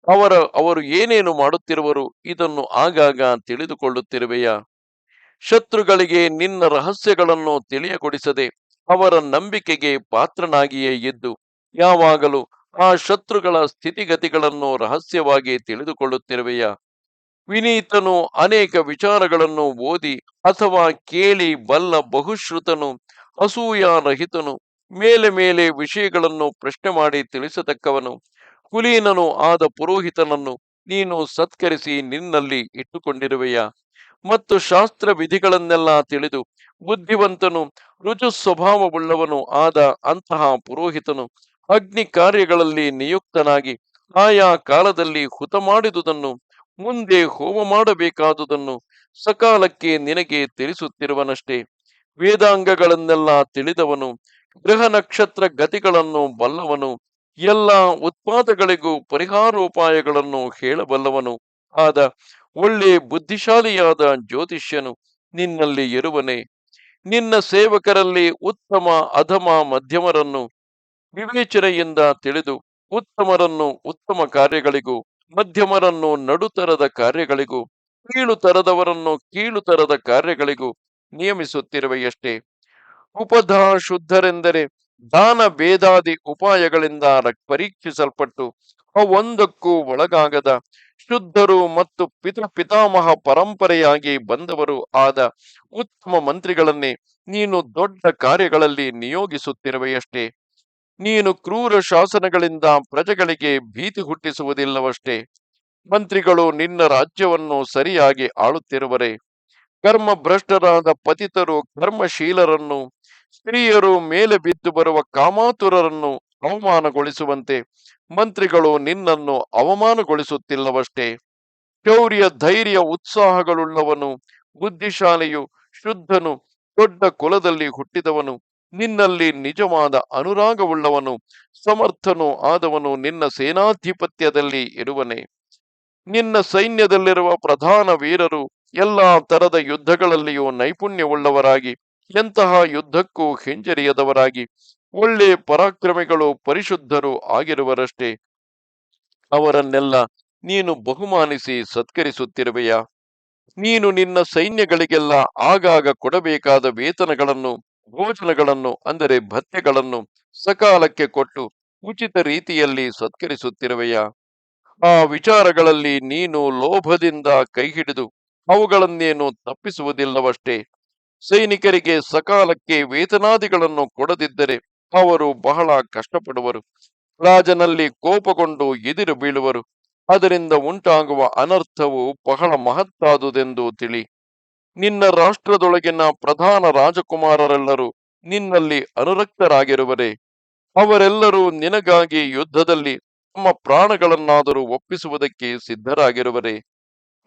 ಅವರು ಏನೇನು ಮಾಡುತ್ತಿರುವರು ಇದನ್ನು ಆಗಾಗ ತಿಳಿದುಕೊಳ್ಳುತ್ತಿರುವೆಯಾ? ಶತ್ರುಗಳಿಗೆ ನಿನ್ನ ರಹಸ್ಯಗಳನ್ನು ತಿಳಿಯಗೊಡಿಸದೆ ಅವರ ನಂಬಿಕೆಗೆ ಪಾತ್ರನಾಗಿಯೇ ಇದ್ದು ಯಾವಾಗಲೂ ಆ ಶತ್ರುಗಳ ಸ್ಥಿತಿಗತಿಗಳನ್ನು ರಹಸ್ಯವಾಗಿ ತಿಳಿದುಕೊಳ್ಳುತ್ತಿರುವೆಯಾ? ವಿನೀತನು ಅನೇಕ ವಿಚಾರಗಳನ್ನು ಓದಿ ಅಥವಾ ಕೇಳಿ ಬಲ್ಲ ಬಹುಶ್ರುತನು, ಅಸೂಯಾರಹಿತನು, ಮೇಲೆ ಮೇಲೆ ವಿಷಯಗಳನ್ನು ಪ್ರಶ್ನೆ ಮಾಡಿ ತಿಳಿಸತಕ್ಕವನು, ಕುಲೀನನು ಆದ ಪುರೋಹಿತನನ್ನು ನೀನು ಸತ್ಕರಿಸಿ ನಿನ್ನಲ್ಲಿ ಇಟ್ಟುಕೊಂಡಿರುವೆಯಾ? ಮತ್ತು ಶಾಸ್ತ್ರ ವಿಧಿಗಳನ್ನೆಲ್ಲ ತಿಳಿದು ಬುದ್ಧಿವಂತನು, ರುಜು ಸ್ವಭಾವವುಳ್ಳವನು ಆದ ಅಂತಹ ಪುರೋಹಿತನು ಅಗ್ನಿ ಕಾರ್ಯಗಳಲ್ಲಿ ನಿಯುಕ್ತನಾಗಿ ಆಯಾ ಕಾಲದಲ್ಲಿ ಹುತ ಮಾಡಿದುದನ್ನು, ಮುಂದೆ ಹೋಮ ಮಾಡಬೇಕಾದುದನ್ನು ಸಕಾಲಕ್ಕೆ ನಿನಗೆ ತಿಳಿಸುತ್ತಿರುವನಷ್ಟೇ. ವೇದಾಂಗಗಳನ್ನೆಲ್ಲ ತಿಳಿದವನು, ಗ್ರಹ ನಕ್ಷತ್ರ ಗತಿಗಳನ್ನು ಬಲ್ಲವನು, ಎಲ್ಲ ಉತ್ಪಾದಗಳಿಗೂ ಪರಿಹಾರೋಪಾಯಗಳನ್ನು ಹೇಳಬಲ್ಲವನು ಆದ ಒಳ್ಳೆ ಬುದ್ಧಿಶಾಲಿಯಾದ ಜ್ಯೋತಿಷ್ಯನು ನಿನ್ನಲ್ಲಿ ಇರುವನೇ. ನಿನ್ನ ಸೇವಕರಲ್ಲಿ ಉತ್ತಮ, ಅಧಮ, ಮಧ್ಯಮರನ್ನು ವಿವೇಚನೆಯಿಂದ ತಿಳಿದು ಉತ್ತಮರನ್ನು ಉತ್ತಮ ಕಾರ್ಯಗಳಿಗೂ, ಮಧ್ಯಮರನ್ನು ನಡುತರದ ಕಾರ್ಯಗಳಿಗೂ, ಕೀಳುತರದವರನ್ನು ಕೀಳುತರದ ಕಾರ್ಯಗಳಿಗೂ ನಿಯಮಿಸುತ್ತಿರುವೆಯಷ್ಟೇ. ಉಪಧಾ ಶುದ್ಧರೆಂದರೆ ದಾನ ಭೇದಾದಿ ಉಪಾಯಗಳಿಂದ ಪರೀಕ್ಷಿಸಲ್ಪಟ್ಟು ಅವೊಂದಕ್ಕೂ ಒಳಗಾಗದ ಶುದ್ಧರು ಮತ್ತು ಪಿತಾಮಹ ಪರಂಪರೆಯಾಗಿ ಬಂದವರು ಆದ ಉತ್ತಮ ಮಂತ್ರಿಗಳನ್ನೇ ನೀನು ದೊಡ್ಡ ಕಾರ್ಯಗಳಲ್ಲಿ ನಿಯೋಗಿಸುತ್ತಿರುವೆಯಷ್ಟೇ. ನೀನು ಕ್ರೂರ ಶಾಸನಗಳಿಂದ ಪ್ರಜೆಗಳಿಗೆ ಭೀತಿ ಹುಟ್ಟಿಸುವುದಿಲ್ಲವಷ್ಟೇ. ಮಂತ್ರಿಗಳು ನಿನ್ನ ರಾಜ್ಯವನ್ನು ಸರಿಯಾಗಿ ಆಳುತ್ತಿರುವರೆ. ಕರ್ಮ ಭ್ರಷ್ಟರಾದ ಪತಿತರು ಕರ್ಮಶೀಲರನ್ನು, ಸ್ತ್ರೀಯರು ಮೇಲೆ ಬಿದ್ದು ಬರುವ ಕಾಮಾತುರರನ್ನು ಅವಮಾನಗೊಳಿಸುವಂತೆ ಮಂತ್ರಿಗಳು ನಿನ್ನನ್ನು ಅವಮಾನಗೊಳಿಸುತ್ತಿಲ್ಲವಷ್ಟೇ. ಶೌರ್ಯ ಧೈರ್ಯ ಉತ್ಸಾಹಗಳುಳ್ಳವನು, ಬುದ್ಧಿಶಾಲಿಯು, ಶುದ್ಧನು, ದೊಡ್ಡ ಕುಲದಲ್ಲಿ ಹುಟ್ಟಿದವನು, ನಿನ್ನಲ್ಲಿ ನಿಜವಾದ ಅನುರಾಗವುಳ್ಳವನು, ಸಮರ್ಥನು ಆದವನು ನಿನ್ನ ಸೇನಾಧಿಪತ್ಯದಲ್ಲಿ ಇರುವನೆ. ನಿನ್ನ ಸೈನ್ಯದಲ್ಲಿರುವ ಪ್ರಧಾನ ವೀರರು ಎಲ್ಲಾ ತರದ ಯುದ್ಧಗಳಲ್ಲಿಯೂ ನೈಪುಣ್ಯವುಳ್ಳವರಾಗಿ, ಎಂತಹ ಯುದ್ಧಕ್ಕೂ ಹಿಂಜರಿಯದವರಾಗಿ, ಒಳ್ಳೆ ಪರಾಕ್ರಮಿಗಳು, ಪರಿಶುದ್ಧರು ಆಗಿರುವರಷ್ಟೇ. ಅವರನ್ನೆಲ್ಲ ನೀನು ಬಹುಮಾನಿಸಿ ಸತ್ಕರಿಸುತ್ತಿರುವೆಯಾ? ನೀನು ನಿನ್ನ ಸೈನ್ಯಗಳಿಗೆಲ್ಲ ಆಗಾಗ ಕೊಡಬೇಕಾದ ವೇತನಗಳನ್ನು, ಭೋಜನಗಳನ್ನು ಅಂದರೆ ಭತ್ಯೆಗಳನ್ನು ಸಕಾಲಕ್ಕೆ ಕೊಟ್ಟು ಉಚಿತ ರೀತಿಯಲ್ಲಿ ಸತ್ಕರಿಸುತ್ತಿರುವೆಯಾ? ಆ ವಿಚಾರಗಳಲ್ಲಿ ನೀನು ಲೋಭದಿಂದ ಕೈ ಹಿಡಿದು ಅವುಗಳನ್ನೇನು ತಪ್ಪಿಸುವುದಿಲ್ಲವಷ್ಟೇ. ಸೈನಿಕರಿಗೆ ಸಕಾಲಕ್ಕೆ ವೇತನಾದಿಗಳನ್ನು ಕೊಡದಿದ್ದರೆ ಅವರು ಬಹಳ ಕಷ್ಟಪಡುವರು. ರಾಜನಲ್ಲಿ ಕೋಪಗೊಂಡು ಎದಿರು ಬೀಳುವರು. ಅದರಿಂದ ಉಂಟಾಗುವ ಅನರ್ಥವು ಬಹಳ ಮಹತ್ತಾದುದೆಂದು ತಿಳಿ. ನಿನ್ನ ರಾಷ್ಟ್ರದೊಳಗಿನ ಪ್ರಧಾನ ರಾಜಕುಮಾರರೆಲ್ಲರೂ ನಿನ್ನಲ್ಲಿ ಅನುರಕ್ತರಾಗಿರುವರೆ. ಅವರೆಲ್ಲರೂ ನಿನಗಾಗಿ ಯುದ್ಧದಲ್ಲಿ ತಮ್ಮ ಪ್ರಾಣಗಳನ್ನಾದರೂ ಒಪ್ಪಿಸುವುದಕ್ಕೆ ಸಿದ್ಧರಾಗಿರುವರೆ.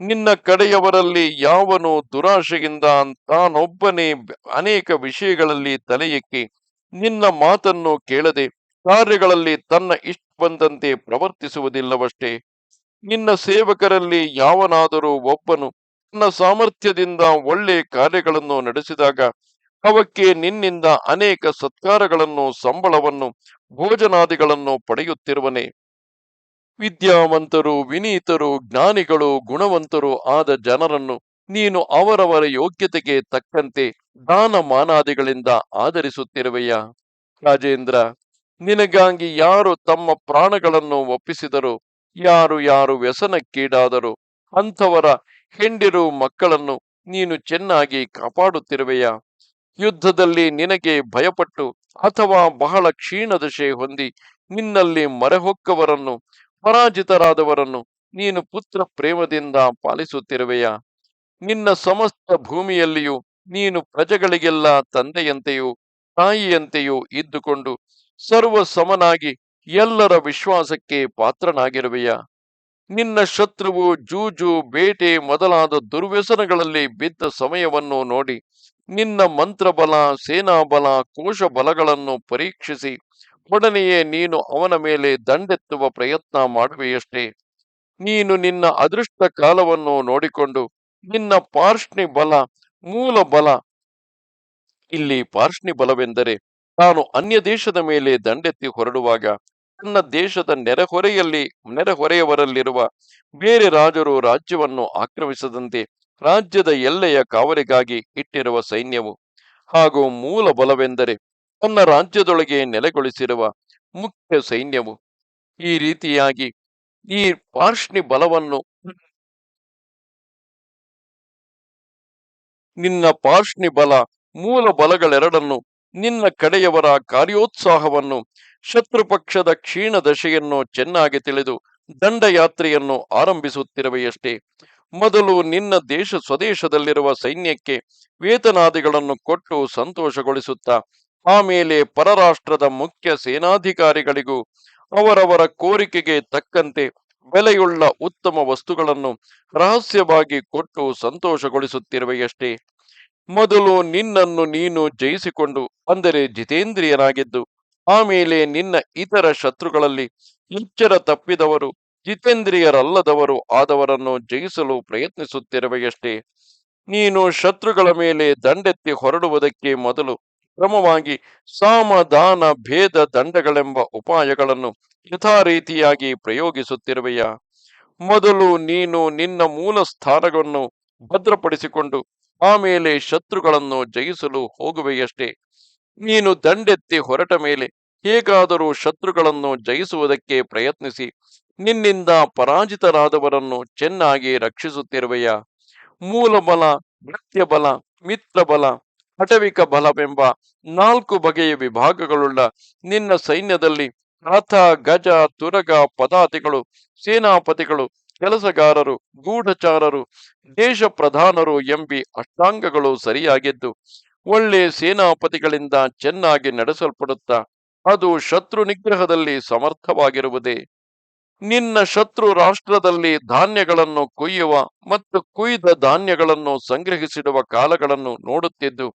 ನಿನ್ನ ಕಡೆಯವರಲ್ಲಿ ಯಾವನು ದುರಾಶೆಯಿಂದ ತಾನೊಬ್ಬನೇ ಅನೇಕ ವಿಷಯಗಳಲ್ಲಿ ತಲೆ ಎಕ್ಕಿ ನಿನ್ನ ಮಾತನ್ನು ಕೇಳದೆ ಕಾರ್ಯಗಳಲ್ಲಿ ತನ್ನ ಇಷ್ಟ ಬಂದಂತೆ ಪ್ರವರ್ತಿಸುವುದಿಲ್ಲವಷ್ಟೇ. ನಿನ್ನ ಸೇವಕರಲ್ಲಿ ಯಾವನಾದರೂ ಒಬ್ಬನು ತನ್ನ ಸಾಮರ್ಥ್ಯದಿಂದ ಒಳ್ಳೆ ಕಾರ್ಯಗಳನ್ನು ನಡೆಸಿದಾಗ ಅವಕ್ಕೆ ನಿನ್ನಿಂದ ಅನೇಕ ಸತ್ಕಾರಗಳನ್ನು, ಸಂಬಳವನ್ನು, ಭೋಜನಾದಿಗಳನ್ನು ಪಡೆಯುತ್ತಿರುವನೆ. ವಿದ್ಯಾವಂತರು, ವಿನೀತರು, ಜ್ಞಾನಿಗಳು, ಗುಣವಂತರು ಆದ ಜನರನ್ನು ನೀನು ಅವರವರ ಯೋಗ್ಯತೆಗೆ ತಕ್ಕಂತೆ ದಾನ ಮಾನಾದಿಗಳಿಂದ ಆಧರಿಸುತ್ತಿರುವೆಯಾ? ರಾಜೇಂದ್ರ, ನಿನಗಾಗಿ ಯಾರು ತಮ್ಮ ಪ್ರಾಣಗಳನ್ನು ಒಪ್ಪಿಸಿದರೋ, ಯಾರು ಯಾರು ವ್ಯಸನಕ್ಕೀಡಾದರೋ ಅಂಥವರ ಹೆಂಡಿರು ಮಕ್ಕಳನ್ನು ನೀನು ಚೆನ್ನಾಗಿ ಕಾಪಾಡುತ್ತಿರುವೆಯಾ? ಯುದ್ಧದಲ್ಲಿ ನಿನಗೆ ಭಯಪಟ್ಟು ಅಥವಾ ಬಹಳ ಕ್ಷೀಣದಶೆ ಹೊಂದಿ ನಿನ್ನಲ್ಲಿ ಮರೆಹೊಕ್ಕವರನ್ನು, ಪರಾಜಿತರಾದವರನ್ನು ನೀನು ಪುತ್ರ ಪ್ರೇಮದಿಂದ ಪಾಲಿಸುತ್ತಿರುವೆಯಾ? ನಿನ್ನ ಸಮಸ್ತ ಭೂಮಿಯಲ್ಲಿಯೂ ನೀನು ಪ್ರಜೆಗಳಿಗೆಲ್ಲ ತಂದೆಯಂತೆಯೂ ತಾಯಿಯಂತೆಯೂ ಇದ್ದುಕೊಂಡು ಸರ್ವ ಸಮನಾಗಿ ಎಲ್ಲರ ವಿಶ್ವಾಸಕ್ಕೆ ಪಾತ್ರನಾಗಿರುವೆಯಾ? ನಿನ್ನ ಶತ್ರುವು ಜೂಜು, ಬೇಟೆ ಮೊದಲಾದ ದುರ್ವ್ಯಸನಗಳಲ್ಲಿ ಬಿದ್ದ ಸಮಯವನ್ನು ನೋಡಿ ನಿನ್ನ ಮಂತ್ರಬಲ, ಸೇನಾಬಲ, ಕೋಶ ಬಲಗಳನ್ನು ಪರೀಕ್ಷಿಸಿ ಒಡನೆಯೇ ನೀನು ಅವನ ಮೇಲೆ ದಂಡೆತ್ತುವ ಪ್ರಯತ್ನ ಮಾಡುವೆಯಷ್ಟೇ. ನೀನು ನಿನ್ನ ಅದೃಷ್ಟ ಕಾಲವನ್ನು ನೋಡಿಕೊಂಡು ನಿನ್ನ ಪಾರ್ಷ್ಣಿ ಬಲ, ಮೂಲ ಬಲ, ಇಲ್ಲಿ ಪಾರ್ಷ್ಣಿ ಬಲವೆಂದರೆ ತಾನು ಅನ್ಯ ದೇಶದ ಮೇಲೆ ದಂಡೆತ್ತಿ ಹೊರಡುವಾಗ ತನ್ನ ದೇಶದ ನೆರೆಹೊರೆಯವರಲ್ಲಿರುವ ಬೇರೆ ರಾಜರು ರಾಜ್ಯವನ್ನು ಆಕ್ರಮಿಸದಂತೆ ರಾಜ್ಯದ ಎಲ್ಲೆಯ ಕಾವಲಿಗಾಗಿ ಇಟ್ಟಿರುವ ಸೈನ್ಯವು, ಹಾಗೂ ಮೂಲ ಬಲವೆಂದರೆ ತನ್ನ ರಾಜ್ಯದೊಳಗೆ ನೆಲೆಗೊಳಿಸಿರುವ ಮುಖ್ಯ ಸೈನ್ಯವು. ಈ ರೀತಿಯಾಗಿ ಈ ಪಾರ್ಷ್ಣಿ ಬಲವನ್ನು, ನಿನ್ನ ಪಾರ್ಷ್ಣಿ ಬಲ, ಮೂಲ ಬಲಗಳೆರಡನ್ನು, ನಿನ್ನ ಕಡೆಯವರ ಕಾರ್ಯೋತ್ಸಾಹವನ್ನು, ಶತ್ರುಪಕ್ಷದ ಕ್ಷೀಣ ದಶೆಯನ್ನು ಚೆನ್ನಾಗಿ ತಿಳಿದು ದಂಡಯಾತ್ರೆಯನ್ನು ಆರಂಭಿಸುತ್ತಿರುವೆಯಷ್ಟೇ. ಮೊದಲು ನಿನ್ನ ಸ್ವದೇಶದಲ್ಲಿರುವ ಸೈನ್ಯಕ್ಕೆ ವೇತನಾದಿಗಳನ್ನು ಕೊಟ್ಟು ಸಂತೋಷಗೊಳಿಸುತ್ತಾ ಆಮೇಲೆ ಪರರಾಷ್ಟ್ರದ ಮುಖ್ಯ ಸೇನಾಧಿಕಾರಿಗಳಿಗೂ ಅವರವರ ಕೋರಿಕೆಗೆ ತಕ್ಕಂತೆ ಬೆಲೆಯುಳ್ಳ ಉತ್ತಮ ವಸ್ತುಗಳನ್ನು ರಹಸ್ಯವಾಗಿ ಕೊಟ್ಟು ಸಂತೋಷಗೊಳಿಸುತ್ತಿರುವೆಯಷ್ಟೇ. ಮೊದಲು ನಿನ್ನನ್ನು ನೀನು ಜಯಿಸಿಕೊಂಡು ಅಂದರೆ ಜಿತೇಂದ್ರಿಯನಾಗಿದ್ದು ಆಮೇಲೆ ನಿನ್ನ ಇತರ ಶತ್ರುಗಳಲ್ಲಿ ಎಚ್ಚರ ತಪ್ಪಿದವರು, ಜಿತೇಂದ್ರಿಯರಲ್ಲದವರು ಆದವರನ್ನು ಜಯಿಸಲು ಪ್ರಯತ್ನಿಸುತ್ತಿರುವೆಯಷ್ಟೇ. ನೀನು ಶತ್ರುಗಳ ಮೇಲೆ ದಂಡೆತ್ತಿ ಹೊರಡುವುದಕ್ಕೆ ಮೊದಲು ಕ್ರಮವಾಗಿ ಸಾಮ, ದಾನ, ಭೇದ, ದಂಡಗಳೆಂಬ ಉಪಾಯಗಳನ್ನು ಯಥಾರೀತಿಯಾಗಿ ಪ್ರಯೋಗಿಸುತ್ತಿರುವೆಯಾ? ಮೊದಲು ನೀನು ನಿನ್ನ ಮೂಲ ಸ್ಥಾನವನ್ನು ಭದ್ರಪಡಿಸಿಕೊಂಡು ಆಮೇಲೆ ಶತ್ರುಗಳನ್ನು ಜಯಿಸಲು ಹೋಗುವೆಯಷ್ಟೇ. ನೀನು ದಂಡೆತ್ತಿ ಹೊರಟ ಮೇಲೆ ಹೇಗಾದರೂ ಶತ್ರುಗಳನ್ನು ಜಯಿಸುವುದಕ್ಕೆ ಪ್ರಯತ್ನಿಸಿ ನಿನ್ನಿಂದ ಪರಾಜಿತರಾದವರನ್ನು ಚೆನ್ನಾಗಿ ರಕ್ಷಿಸುತ್ತಿರುವೆಯ. ಮೂಲಬಲ, ಭೃತ್ಯಬಲ, ಮಿತ್ರಬಲ, ಆಟವಿಕ ಬಲವೆಂಬ 4 ಬಗೆಯ ವಿಭಾಗಗಳುಳ್ಳ ನಿನ್ನ ಸೈನ್ಯದಲ್ಲಿ ರಥ, ಗಜ, ತುರಗ, ಪದಾತಿಗಳು, ಸೇನಾಪತಿಗಳು, ಕೆಲಸಗಾರರು, ಗೂಢಚಾರರು, ದೇಶ ಪ್ರಧಾನರು ಎಂಬಿ ಅಷ್ಟಾಂಗಗಳು ಸರಿಯಾಗಿದ್ದು ಒಳ್ಳೆ ಸೇನಾಪತಿಗಳಿಂದ ಚೆನ್ನಾಗಿ ನಡೆಸಲ್ಪಡುತ್ತಾ ಅದು ಶತ್ರು ನಿಗ್ರಹದಲ್ಲಿ ಸಮರ್ಥವಾಗಿರುವುದೇ. ನಿನ್ನ ಶತ್ರು ರಾಷ್ಟ್ರದಲ್ಲಿ ಧಾನ್ಯಗಳನ್ನು ಕೊಯ್ಯುವ ಮತ್ತು ಕೊಯ್ದ ಧಾನ್ಯಗಳನ್ನು ಸಂಗ್ರಹಿಸಿಡುವ ಕಾಲಗಳನ್ನು ನೋಡುತ್ತಿದ್ದು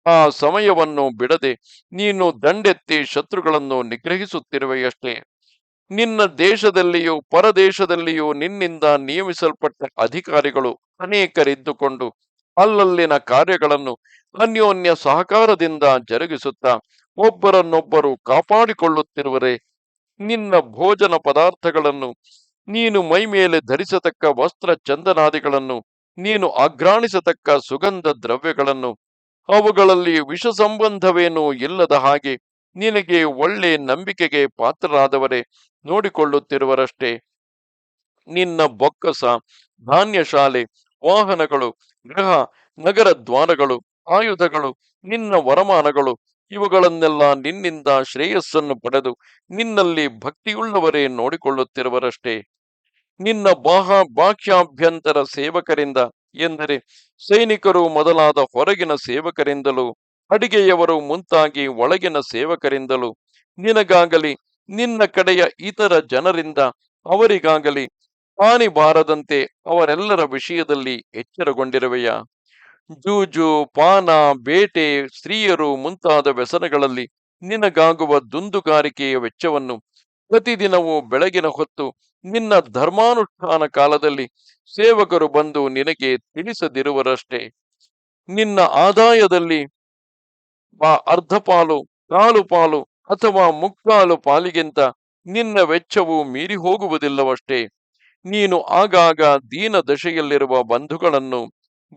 ಆ ಸಮಯವನ್ನು ಬಿಡದೆ ನೀನು ದಂಡೆತ್ತಿ ಶತ್ರುಗಳನ್ನು ನಿಗ್ರಹಿಸುತ್ತಿರುವೆಯಷ್ಟೇ. ನಿನ್ನ ದೇಶದಲ್ಲಿಯೂ ಪರದೇಶದಲ್ಲಿಯೂ ನಿನ್ನಿಂದ ನಿಯಮಿಸಲ್ಪಟ್ಟ ಅಧಿಕಾರಿಗಳು ಅನೇಕರಿದ್ದುಕೊಂಡು ಅಲ್ಲಲ್ಲಿನ ಕಾರ್ಯಗಳನ್ನು ಅನ್ಯೋನ್ಯ ಸಹಕಾರದಿಂದ ಜರುಗಿಸುತ್ತಾ ಒಬ್ಬರನ್ನೊಬ್ಬರು ಕಾಪಾಡಿಕೊಳ್ಳುತ್ತಿರುವರೆ. ನಿನ್ನ ಭೋಜನ ಪದಾರ್ಥಗಳನ್ನು, ನೀನು ಮೈಮೇಲೆ ಧರಿಸತಕ್ಕ ವಸ್ತ್ರ ಚಂದನಾದಿಗಳನ್ನು, ನೀನು ಅಘ್ರಾಣಿಸತಕ್ಕ ಸುಗಂಧ ದ್ರವ್ಯಗಳನ್ನು, ಅವುಗಳಲ್ಲಿ ವಿಷ ಸಂಬಂಧವೇನೂ ಇಲ್ಲದ ಹಾಗೆ ನಿನಗೆ ಒಳ್ಳೆ ನಂಬಿಕೆಗೆ ಪಾತ್ರರಾದವರೇ ನೋಡಿಕೊಳ್ಳುತ್ತಿರುವರಷ್ಟೇ. ನಿನ್ನ ಬೊಕ್ಕಸ, ಧಾನ್ಯಶಾಲೆ, ವಾಹನಗಳು, ಗೃಹ, ನಗರ ದ್ವಾರಗಳು, ಆಯುಧಗಳು, ನಿನ್ನ ವರಮಾನಗಳು ಇವುಗಳನ್ನೆಲ್ಲ ನಿನ್ನಿಂದ ಶ್ರೇಯಸ್ಸನ್ನು ಪಡೆದು ನಿನ್ನಲ್ಲಿ ಭಕ್ತಿಯುಳ್ಳವರೇ ನೋಡಿಕೊಳ್ಳುತ್ತಿರುವರಷ್ಟೇ. ನಿನ್ನ ಬಾಹ್ಯಾಭ್ಯಂತರ ಸೇವಕರಿಂದ ಎಂದರೆ ಸೈನಿಕರು ಮೊದಲಾದ ಹೊರಗಿನ ಸೇವಕರಿಂದಲೂ ಅಡಿಗೆಯವರು ಮುಂತಾಗಿ ಒಳಗಿನ ಸೇವಕರಿಂದಲೂ ನಿನಗಾಗಲಿ ನಿನ್ನ ಕಡೆಯ ಇತರ ಜನರಿಂದ ಅವರಿಗಾಗಲಿ ಹಾನಿ ಬಾರದಂತೆ ಅವರೆಲ್ಲರ ವಿಷಯದಲ್ಲಿ ಎಚ್ಚರಗೊಂಡಿರುವೆಯ. ಜೂಜು, ಪಾನ, ಬೇಟೆ, ಸ್ತ್ರೀಯರು ಮುಂತಾದ ವ್ಯಸನಗಳಲ್ಲಿ ನಿನಗಾಗುವ ದುಂದುಗಾರಿಕೆಯ ವೆಚ್ಚವನ್ನು ಪ್ರತಿದಿನವೂ ಬೆಳಗಿನ ಹೊತ್ತು ನಿನ್ನ ಧರ್ಮಾನುಷ್ಠಾನ ಕಾಲದಲ್ಲಿ ಸೇವಕರು ಬಂದು ನಿನಗೆ ತಿಳಿಸದಿರುವರಷ್ಟೇ. ನಿನ್ನ ಆದಾಯದಲ್ಲಿ ಅರ್ಧ ಪಾಲು, ಕಾಲು ಪಾಲು ಅಥವಾ ಮುಕ್ಕಾಲು ಪಾಲಿಗಿಂತ ನಿನ್ನ ವೆಚ್ಚವು ಮೀರಿ ಹೋಗುವುದಿಲ್ಲವಷ್ಟೇ. ನೀನು ಆಗಾಗ ದೀನ ದಶೆಯಲ್ಲಿರುವ ಬಂಧುಗಳನ್ನು,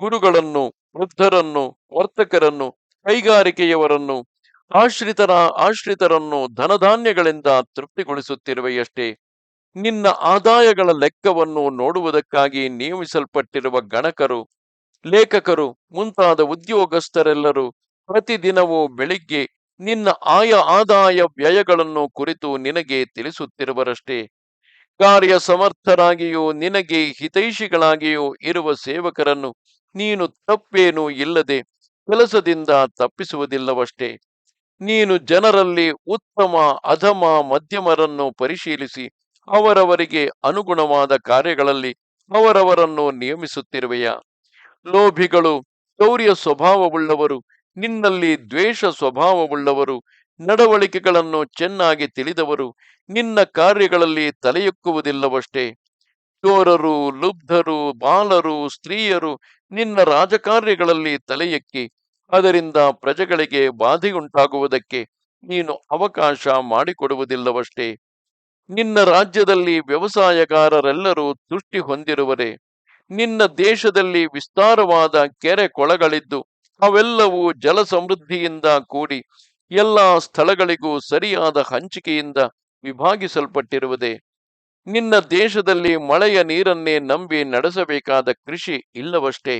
ಗುರುಗಳನ್ನು, ವೃದ್ಧರನ್ನು, ವರ್ತಕರನ್ನು, ಕೈಗಾರಿಕೆಯವರನ್ನು, ಆಶ್ರಿತರನ್ನು ಧನಧಾನ್ಯಗಳಿಂದ ತೃಪ್ತಿಗೊಳಿಸುತ್ತಿರುವೆಯಷ್ಟೇ. ನಿನ್ನ ಆದಾಯಗಳ ಲೆಕ್ಕವನ್ನು ನೋಡುವುದಕ್ಕಾಗಿ ನೇಮಿಸಲ್ಪಟ್ಟಿರುವ ಗಣಕರು, ಲೇಖಕರು ಮುಂತಾದ ಉದ್ಯೋಗಸ್ಥರೆಲ್ಲರೂ ಪ್ರತಿದಿನವೂ ಬೆಳಿಗ್ಗೆ ನಿನ್ನ ಆದಾಯ ವ್ಯಯಗಳನ್ನು ಕುರಿತು ನಿನಗೆ ತಿಳಿಸುತ್ತಿರುವರಷ್ಟೇ. ಕಾರ್ಯ ಸಮರ್ಥರಾಗಿಯೂ ನಿನಗೆ ಹಿತೈಷಿಗಳಾಗಿಯೂ ಇರುವ ಸೇವಕರನ್ನು ನೀನು ತಪ್ಪೇನೂ ಇಲ್ಲದೆ ಕೆಲಸದಿಂದ ತಪ್ಪಿಸುವುದಿಲ್ಲವಷ್ಟೇ. ನೀನು ಜನರಲ್ಲಿ ಉತ್ತಮ, ಅಧಮ, ಮಧ್ಯಮರನ್ನು ಪರಿಶೀಲಿಸಿ ಅವರವರಿಗೆ ಅನುಗುಣವಾದ ಕಾರ್ಯಗಳಲ್ಲಿ ಅವರವರನ್ನು ನಿಯಮಿಸುತ್ತಿರುವೆಯ. ಲೋಭಿಗಳು, ಚೌರ್ಯ ಸ್ವಭಾವವುಳ್ಳವರು, ನಿನ್ನಲ್ಲಿ ದ್ವೇಷ ಸ್ವಭಾವವುಳ್ಳವರು, ನಡವಳಿಕೆಗಳನ್ನು ಚೆನ್ನಾಗಿ ತಿಳಿದವರು ನಿನ್ನ ಕಾರ್ಯಗಳಲ್ಲಿ ತಲೆಯೆಕ್ಕುವುದಿಲ್ಲವಷ್ಟೇ. ಚೋರರು, ಲುಬ್ಧರು, ಬಾಲರು, ಸ್ತ್ರೀಯರು ನಿನ್ನ ರಾಜಕಾರ್ಯಗಳಲ್ಲಿ ತಲೆಯೆಕ್ಕಿ ಅದರಿಂದ ಪ್ರಜೆಗಳಿಗೆ ಬಾಧೆಯುಂಟಾಗುವುದಕ್ಕೆ ನೀನು ಅವಕಾಶ ಮಾಡಿಕೊಡುವುದಿಲ್ಲವಷ್ಟೇ. ನಿನ್ನ ರಾಜ್ಯದಲ್ಲಿ ವ್ಯವಸಾಯಗಾರರೆಲ್ಲರೂ ತುಷ್ಟಿ ಹೊಂದಿರುವರೆ. ನಿನ್ನ ದೇಶದಲ್ಲಿ ವಿಸ್ತಾರವಾದ ಕೆರೆ ಕೊಳಗಳಿದ್ದು ಅವೆಲ್ಲವೂ ಜಲ ಸಮೃದ್ಧಿಯಿಂದ ಕೂಡಿ ಎಲ್ಲಾ ಸ್ಥಳಗಳಿಗೂ ಸರಿಯಾದ ಹಂಚಿಕೆಯಿಂದ ವಿಭಾಗಿಸಲ್ಪಟ್ಟಿರುವುದೇ. ನಿನ್ನ ದೇಶದಲ್ಲಿ ಮಳೆಯ ನೀರನ್ನೇ ನಂಬಿ ನಡೆಸಬೇಕಾದ ಕೃಷಿ ಇಲ್ಲವಷ್ಟೇ.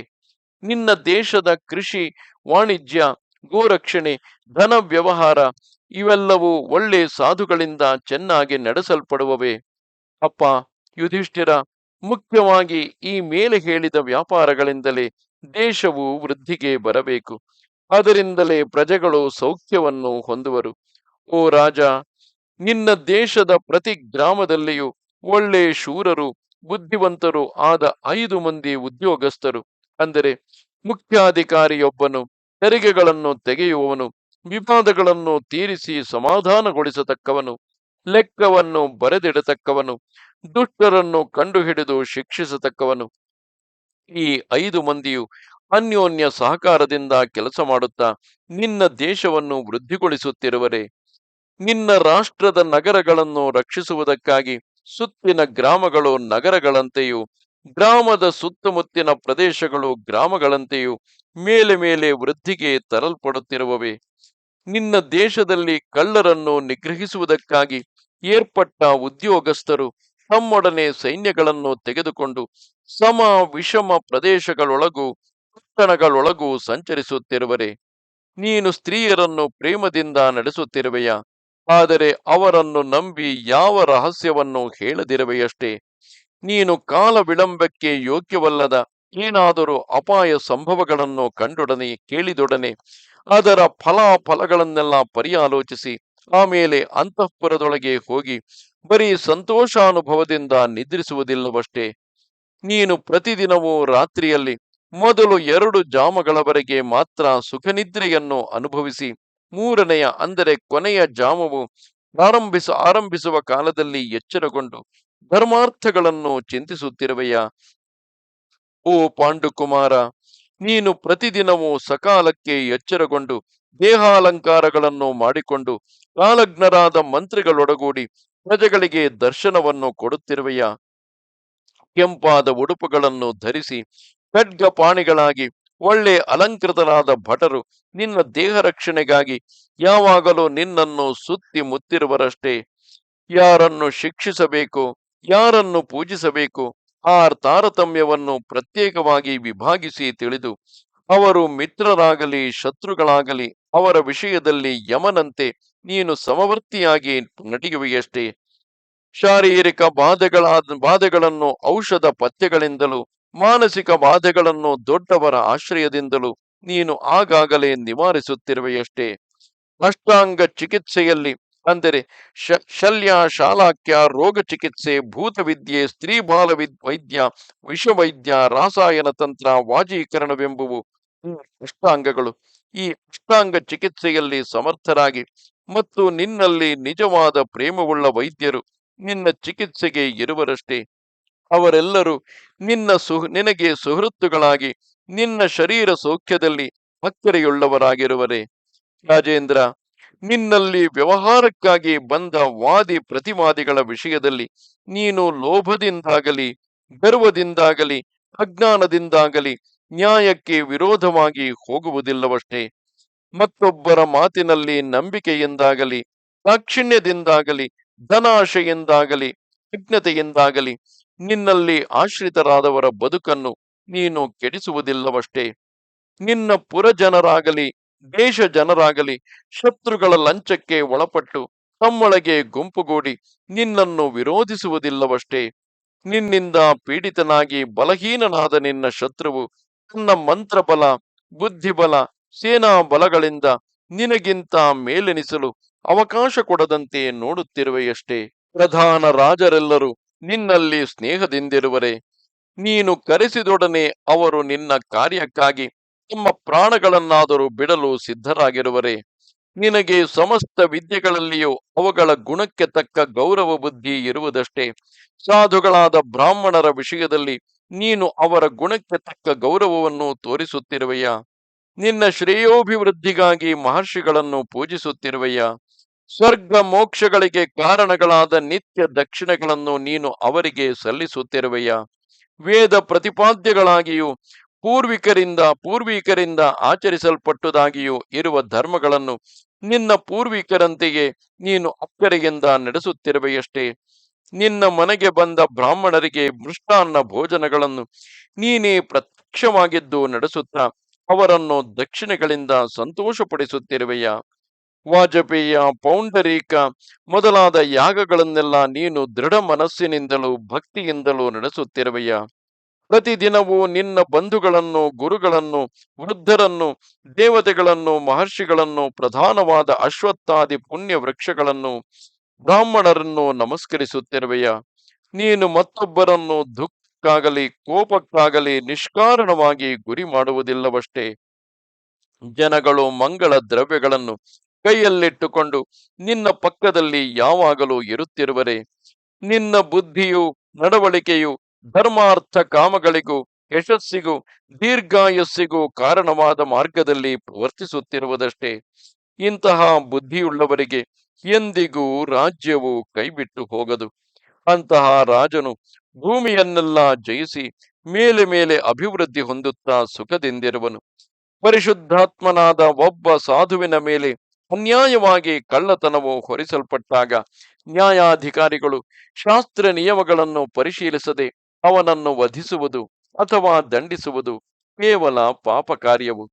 ನಿನ್ನ ದೇಶದ ಕೃಷಿ, ವಾಣಿಜ್ಯ, ಗೋರಕ್ಷಣೆ, ಧನ ವ್ಯವಹಾರ ಇವೆಲ್ಲವೂ ಒಳ್ಳೆ ಸಾಧುಗಳಿಂದ ಚೆನ್ನಾಗಿ ನಡೆಸಲ್ಪಡುವವೇ. ಅಪ್ಪ ಯುಧಿಷ್ಠಿರ, ಮುಖ್ಯವಾಗಿ ಈ ಮೇಲೆ ಹೇಳಿದ ವ್ಯಾಪಾರಗಳಿಂದಲೇ ದೇಶವು ವೃದ್ಧಿಗೆ ಬರಬೇಕು. ಅದರಿಂದಲೇ ಪ್ರಜೆಗಳು ಸೌಖ್ಯವನ್ನು ಹೊಂದುವರು. ಓ ರಾಜ, ನಿನ್ನ ದೇಶದ ಪ್ರತಿ ಗ್ರಾಮದಲ್ಲಿಯೂ ಒಳ್ಳೆ ಶೂರರು, ಬುದ್ಧಿವಂತರು ಆದ 5 ಮಂದಿ ಉದ್ಯೋಗಸ್ಥರು ಅಂದರೆ ಮುಖ್ಯಾಧಿಕಾರಿಯೊಬ್ಬನು, ತೆರಿಗೆಗಳನ್ನು ತೆಗೆಯುವವನು, ವಿವಾದಗಳನ್ನು ತೀರಿಸಿ ಸಮಾಧಾನಗೊಳಿಸತಕ್ಕವನು, ಲೆಕ್ಕವನ್ನು ಬರೆದಿಡತಕ್ಕವನು, ದುಷ್ಟರನ್ನು ಕಂಡುಹಿಡಿದು ಶಿಕ್ಷಿಸತಕ್ಕವನು. ಈ 5 ಮಂದಿಯು ಅನ್ಯೋನ್ಯ ಸಹಕಾರದಿಂದ ಕೆಲಸ ಮಾಡುತ್ತಾ ನಿನ್ನ ದೇಶವನ್ನು ವೃದ್ಧಿಗೊಳಿಸುತ್ತಿರುವರೆ. ನಿನ್ನ ರಾಷ್ಟ್ರದ ನಗರಗಳನ್ನು ರಕ್ಷಿಸುವುದಕ್ಕಾಗಿ ಸುತ್ತಿನ ಗ್ರಾಮಗಳು ನಗರಗಳಂತೆಯೂ ಗ್ರಾಮದ ಸುತ್ತಮುತ್ತಿನ ಪ್ರದೇಶಗಳು ಗ್ರಾಮಗಳಂತೆಯೂ ಮೇಲೆ ಮೇಲೆ ವೃದ್ಧಿಗೆ ತರಲ್ಪಡುತ್ತಿರುವವೆ. ನಿನ್ನ ದೇಶದಲ್ಲಿ ಕಳ್ಳರನ್ನು ನಿಗ್ರಹಿಸುವುದಕ್ಕಾಗಿ ಏರ್ಪಟ್ಟ ಉದ್ಯೋಗಸ್ಥರು ತಮ್ಮೊಡನೆ ಸೈನ್ಯಗಳನ್ನು ತೆಗೆದುಕೊಂಡು ಸಮ ವಿಷಮ ಪ್ರದೇಶಗಳೊಳಗೂ ಪಟ್ಟಣಗಳೊಳಗೂ ಸಂಚರಿಸುತ್ತಿರುವರೆ. ನೀನು ಸ್ತ್ರೀಯರನ್ನು ಪ್ರೇಮದಿಂದ ನಡೆಸುತ್ತಿರುವೆಯ, ಆದರೆ ಅವರನ್ನು ನಂಬಿ ಯಾವ ರಹಸ್ಯವನ್ನು ಹೇಳದಿರುವೆಯಷ್ಟೇ. ನೀನು ಕಾಲ ವಿಳಂಬಕ್ಕೆ ಯೋಗ್ಯವಲ್ಲದ ಏನಾದರೂ ಅಪಾಯ ಸಂಭವಗಳನ್ನು ಕಂಡೊಡನೆ ಕೇಳಿದೊಡನೆ ಅದರ ಫಲಾಫಲಗಳನ್ನೆಲ್ಲ ಪರ್ಯಾಲೋಚಿಸಿ ಆಮೇಲೆ ಅಂತಃಪುರದೊಳಗೆ ಹೋಗಿ ಬರೀ ಸಂತೋಷಾನುಭವದಿಂದ ನಿದ್ರಿಸುವುದಿಲ್ಲವಷ್ಟೇ. ನೀನು ಪ್ರತಿದಿನವೂ ರಾತ್ರಿಯಲ್ಲಿ ಮೊದಲು 2 ಜಾಮಗಳವರೆಗೆ ಮಾತ್ರ ಸುಖನಿದ್ರೆಯನ್ನು ಅನುಭವಿಸಿ ಮೂರನೆಯ ಅಂದರೆ ಕೊನೆಯ ಜಾಮವು ಆರಂಭಿಸುವ ಕಾಲದಲ್ಲಿ ಎಚ್ಚರಗೊಂಡು ಧರ್ಮಾರ್ಥಗಳನ್ನು ಚಿಂತಿಸುತ್ತಿರುವೆಯ. ಓ ಪಾಂಡುಕುಮಾರ, ನೀನು ಪ್ರತಿದಿನವೂ ಸಕಾಲಕ್ಕೆ ಎಚ್ಚರಗೊಂಡು ದೇಹಾಲಂಕಾರಗಳನ್ನು ಮಾಡಿಕೊಂಡು ಕಾಲಜ್ಞರಾದ ಮಂತ್ರಿಗಳೊಡಗೂಡಿ ಪ್ರಜೆಗಳಿಗೆ ದರ್ಶನವನ್ನು ಕೊಡುತ್ತಿರುವೆಯ. ಕೆಂಪಾದ ಉಡುಪುಗಳನ್ನು ಧರಿಸಿ ಖಡ್ಗಪಾಣಿಗಳಾಗಿ ಒಳ್ಳೆ ಅಲಂಕೃತರಾದ ಭಟರು ನಿನ್ನ ದೇಹ ರಕ್ಷಣೆಗಾಗಿ ಯಾವಾಗಲೂ ನಿನ್ನನ್ನು ಸುತ್ತಿ ಮುತ್ತಿರುವರಷ್ಟೇ. ಯಾರನ್ನು ಶಿಕ್ಷಿಸಬೇಕು, ಯಾರನ್ನು ಪೂಜಿಸಬೇಕು, ಆ ತಾರತಮ್ಯವನ್ನು ಪ್ರತ್ಯೇಕವಾಗಿ ವಿಭಾಗಿಸಿ ತಿಳಿದು ಅವರು ಮಿತ್ರರಾಗಲಿ ಶತ್ರುಗಳಾಗಲಿ ಅವರ ವಿಷಯದಲ್ಲಿ ಯಮನಂತೆ ನೀನು ಸಮವರ್ತಿಯಾಗಿ ನಡೆಯುವೆಯಷ್ಟೇ. ಶಾರೀರಿಕ ಬಾಧೆಗಳನ್ನು ಔಷಧ ಪಥ್ಯಗಳಿಂದಲೂ ಮಾನಸಿಕ ಬಾಧೆಗಳನ್ನು ದೊಡ್ಡವರ ಆಶ್ರಯದಿಂದಲೂ ನೀನು ಆಗಾಗಲೇ ನಿವಾರಿಸುತ್ತಿರುವೆಯಷ್ಟೇ. ಅಷ್ಟಾಂಗ ಚಿಕಿತ್ಸೆಯಲ್ಲಿ ಅಂದರೆ ಶಲ್ಯ ಶಾಲಾಕ್ಯ, ರೋಗ ಚಿಕಿತ್ಸೆ, ಭೂತವಿದ್ಯೆ, ಸ್ತ್ರೀ ಬಾಲ ವೈದ್ಯ, ವಿಷವೈದ್ಯ, ರಾಸಾಯನ ತಂತ್ರ, ವಾಜೀಕರಣವೆಂಬುವು ಅಷ್ಟಾಂಗಗಳು. ಈ ಅಷ್ಟಾಂಗ ಚಿಕಿತ್ಸೆಯಲ್ಲಿ ಸಮರ್ಥರಾಗಿ ಮತ್ತು ನಿನ್ನಲ್ಲಿ ನಿಜವಾದ ಪ್ರೇಮವುಳ್ಳ ವೈದ್ಯರು ನಿನ್ನ ಚಿಕಿತ್ಸೆಗೆ ಇರುವರಷ್ಟೇ. ಅವರೆಲ್ಲರೂ ನಿನಗೆ ಸುಹೃತ್ತುಗಳಾಗಿ ನಿನ್ನ ಶರೀರ ಸೌಖ್ಯದಲ್ಲಿ ಅಕ್ಕರೆಯುಳ್ಳವರಾಗಿರುವರೆ. ರಾಜೇಂದ್ರ, ನಿನ್ನಲ್ಲಿ ವ್ಯವಹಾರಕ್ಕಾಗಿ ಬಂದ ವಾದಿ ಪ್ರತಿವಾದಿಗಳ ವಿಷಯದಲ್ಲಿ ನೀನು ಲೋಭದಿಂದಾಗಲಿ ಗರ್ವದಿಂದಾಗಲಿ ಅಜ್ಞಾನದಿಂದಾಗಲಿ ನ್ಯಾಯಕ್ಕೆ ವಿರೋಧವಾಗಿ ಹೋಗುವುದಿಲ್ಲವಷ್ಟೇ. ಮತ್ತೊಬ್ಬರ ಮಾತಿನಲ್ಲಿ ನಂಬಿಕೆಯಿಂದಾಗಲಿ ದಾಕ್ಷಿಣ್ಯದಿಂದಾಗಲಿ ಧನಾಶೆಯಿಂದಾಗಲಿ ಅಜ್ಞತೆಯಿಂದಾಗಲಿ ನಿನ್ನಲ್ಲಿ ಆಶ್ರಿತರಾದವರ ಬದುಕನ್ನು ನೀನು ಕೆಡಿಸುವುದಿಲ್ಲವಷ್ಟೇ. ನಿನ್ನ ಪುರಜನರಾಗಲಿ ದೇಶ ಜನರಾಗಲಿ ಶತ್ರುಗಳ ಲಂಚಕ್ಕೆ ಒಳಪಟ್ಟು ತಮ್ಮೊಳಗೆ ಗುಂಪುಗೂಡಿ ನಿನ್ನನ್ನು ವಿರೋಧಿಸುವುದಿಲ್ಲವಷ್ಟೇ. ನಿನ್ನಿಂದ ಪೀಡಿತನಾಗಿ ಬಲಹೀನನಾದ ನಿನ್ನ ಶತ್ರುವು ತನ್ನ ಮಂತ್ರಬಲ, ಬುದ್ಧಿಬಲ, ಸೇನಾ ಬಲಗಳಿಂದ ನಿನಗಿಂತ ಮೇಲೆನಿಸಲು ಅವಕಾಶ ಕೊಡದಂತೆ ನೋಡುತ್ತಿರುವೆಯಷ್ಟೇ. ಪ್ರಧಾನ ರಾಜರೆಲ್ಲರೂ ನಿನ್ನಲ್ಲಿ ಸ್ನೇಹದಿಂದಿರುವರೆ. ನೀನು ಕರೆಸಿದೊಡನೆ ಅವರು ನಿನ್ನ ಕಾರ್ಯಕ್ಕಾಗಿ ತಮ್ಮ ಪ್ರಾಣಗಳನ್ನಾದರೂ ಬಿಡಲು ಸಿದ್ಧರಾಗಿರುವರೆ. ನಿನಗೆ ಸಮಸ್ತ ವಿದ್ಯೆಗಳಲ್ಲಿಯೂ ಅವುಗಳ ಗುಣಕ್ಕೆ ತಕ್ಕ ಗೌರವ ಬುದ್ಧಿ ಇರುವುದಷ್ಟೇ. ಸಾಧುಗಳಾದ ಬ್ರಾಹ್ಮಣರ ವಿಷಯದಲ್ಲಿ ನೀನು ಅವರ ಗುಣಕ್ಕೆ ತಕ್ಕ ಗೌರವವನ್ನು ತೋರಿಸುತ್ತಿರುವೆಯ. ನಿನ್ನ ಶ್ರೇಯೋಭಿವೃದ್ಧಿಗಾಗಿ ಮಹರ್ಷಿಗಳನ್ನು ಪೂಜಿಸುತ್ತಿರುವೆಯ. ಸ್ವರ್ಗ ಮೋಕ್ಷಗಳಿಗೆ ಕಾರಣಗಳಾದ ನಿತ್ಯ ದಕ್ಷಿಣೆಗಳನ್ನು ನೀನು ಅವರಿಗೆ ಸಲ್ಲಿಸುತ್ತಿರುವೆಯ. ವೇದ ಪ್ರತಿಪಾದ್ಯಗಳಾಗಿಯೂ ಪೂರ್ವಿಕರಿಂದ ಆಚರಿಸಲ್ಪಟ್ಟುದಾಗಿಯೂ ಇರುವ ಧರ್ಮಗಳನ್ನು ನಿನ್ನ ಪೂರ್ವಿಕರಂತೆಯೇ ನೀನು ಅಕ್ಕರೆಯಿಂದ ನಡೆಸುತ್ತಿರುವೆಯಷ್ಟೇ. ನಿನ್ನ ಮನೆಗೆ ಬಂದ ಬ್ರಾಹ್ಮಣರಿಗೆ ಮೃಷ್ಟಾನ್ನ ಭೋಜನಗಳನ್ನು ನೀನೇ ಪ್ರತ್ಯಕ್ಷವಾಗಿದ್ದು ನಡೆಸುತ್ತಾ ಅವರನ್ನು ದಕ್ಷಿಣೆಗಳಿಂದ ಸಂತೋಷಪಡಿಸುತ್ತಿರುವೆಯ. ವಾಜಪೇಯ, ಪೌಂಡರೀಕ ಮೊದಲಾದ ಯಾಗಗಳನ್ನೆಲ್ಲ ನೀನು ದೃಢ ಮನಸ್ಸಿನಿಂದಲೂ ಭಕ್ತಿಯಿಂದಲೂ ನಡೆಸುತ್ತಿರುವೆಯ. ಪ್ರತಿದಿನವೂ ನಿನ್ನ ಬಂಧುಗಳನ್ನು, ಗುರುಗಳನ್ನು, ವೃದ್ಧರನ್ನು, ದೇವತೆಗಳನ್ನು, ಮಹರ್ಷಿಗಳನ್ನು, ಪ್ರಧಾನವಾದ ಅಶ್ವತ್ಥಾದಿ ಪುಣ್ಯ ವೃಕ್ಷಗಳನ್ನು, ಬ್ರಾಹ್ಮಣರನ್ನು ನಮಸ್ಕರಿಸುತ್ತಿರುವೆಯ. ನೀನು ಮತ್ತೊಬ್ಬರನ್ನು ದುಃಖಕ್ಕಾಗಲಿ ಕೋಪಕ್ಕಾಗಲಿ ನಿಷ್ಕಾರಣವಾಗಿ ಗುರಿ ಮಾಡುವುದಿಲ್ಲವಷ್ಟೇ. ಜನಗಳು ಮಂಗಳ ದ್ರವ್ಯಗಳನ್ನು ಕೈಯಲ್ಲಿಟ್ಟುಕೊಂಡು ನಿನ್ನ ಪಕ್ಕದಲ್ಲಿ ಯಾವಾಗಲೂ ಇರುತ್ತಿರುವರೆ. ನಿನ್ನ ಬುದ್ಧಿಯು ನಡವಳಿಕೆಯು ಧರ್ಮಾರ್ಥ ಕಾಮಗಳಿಗೂ ಯಶಸ್ಸಿಗೂ ದೀರ್ಘಾಯಸ್ಸಿಗೂ ಕಾರಣವಾದ ಮಾರ್ಗದಲ್ಲಿ ವರ್ತಿಸುತ್ತಿರುವುದಷ್ಟೇ. ಇಂತಹ ಬುದ್ಧಿಯುಳ್ಳವರಿಗೆ ಎಂದಿಗೂ ರಾಜ್ಯವು ಕೈಬಿಟ್ಟು ಹೋಗದು. ಅಂತಹ ರಾಜನು ಭೂಮಿಯನ್ನೆಲ್ಲ ಜಯಿಸಿ ಮೇಲೆ ಮೇಲೆ ಅಭಿವೃದ್ಧಿ ಹೊಂದುತ್ತಾ ಸುಖದಿಂದಿರುವನು. ಪರಿಶುದ್ಧಾತ್ಮನಾದ ಒಬ್ಬ ಸಾಧುವಿನ ಮೇಲೆ ಅನ್ಯಾಯವಾಗಿ ಕಳ್ಳತನವು ಹೊರಿಸಲ್ಪಟ್ಟಾಗ ನ್ಯಾಯಾಧಿಕಾರಿಗಳು ಶಾಸ್ತ್ರ ನಿಯಮಗಳನ್ನು ಪರಿಶೀಲಿಸದೆ ಅವನನ್ನು ವಧಿಸುವುದು ಅಥವಾ ದಂಡಿಸುವುದು ಕೇವಲ ಪಾಪ ಕಾರ್ಯವು.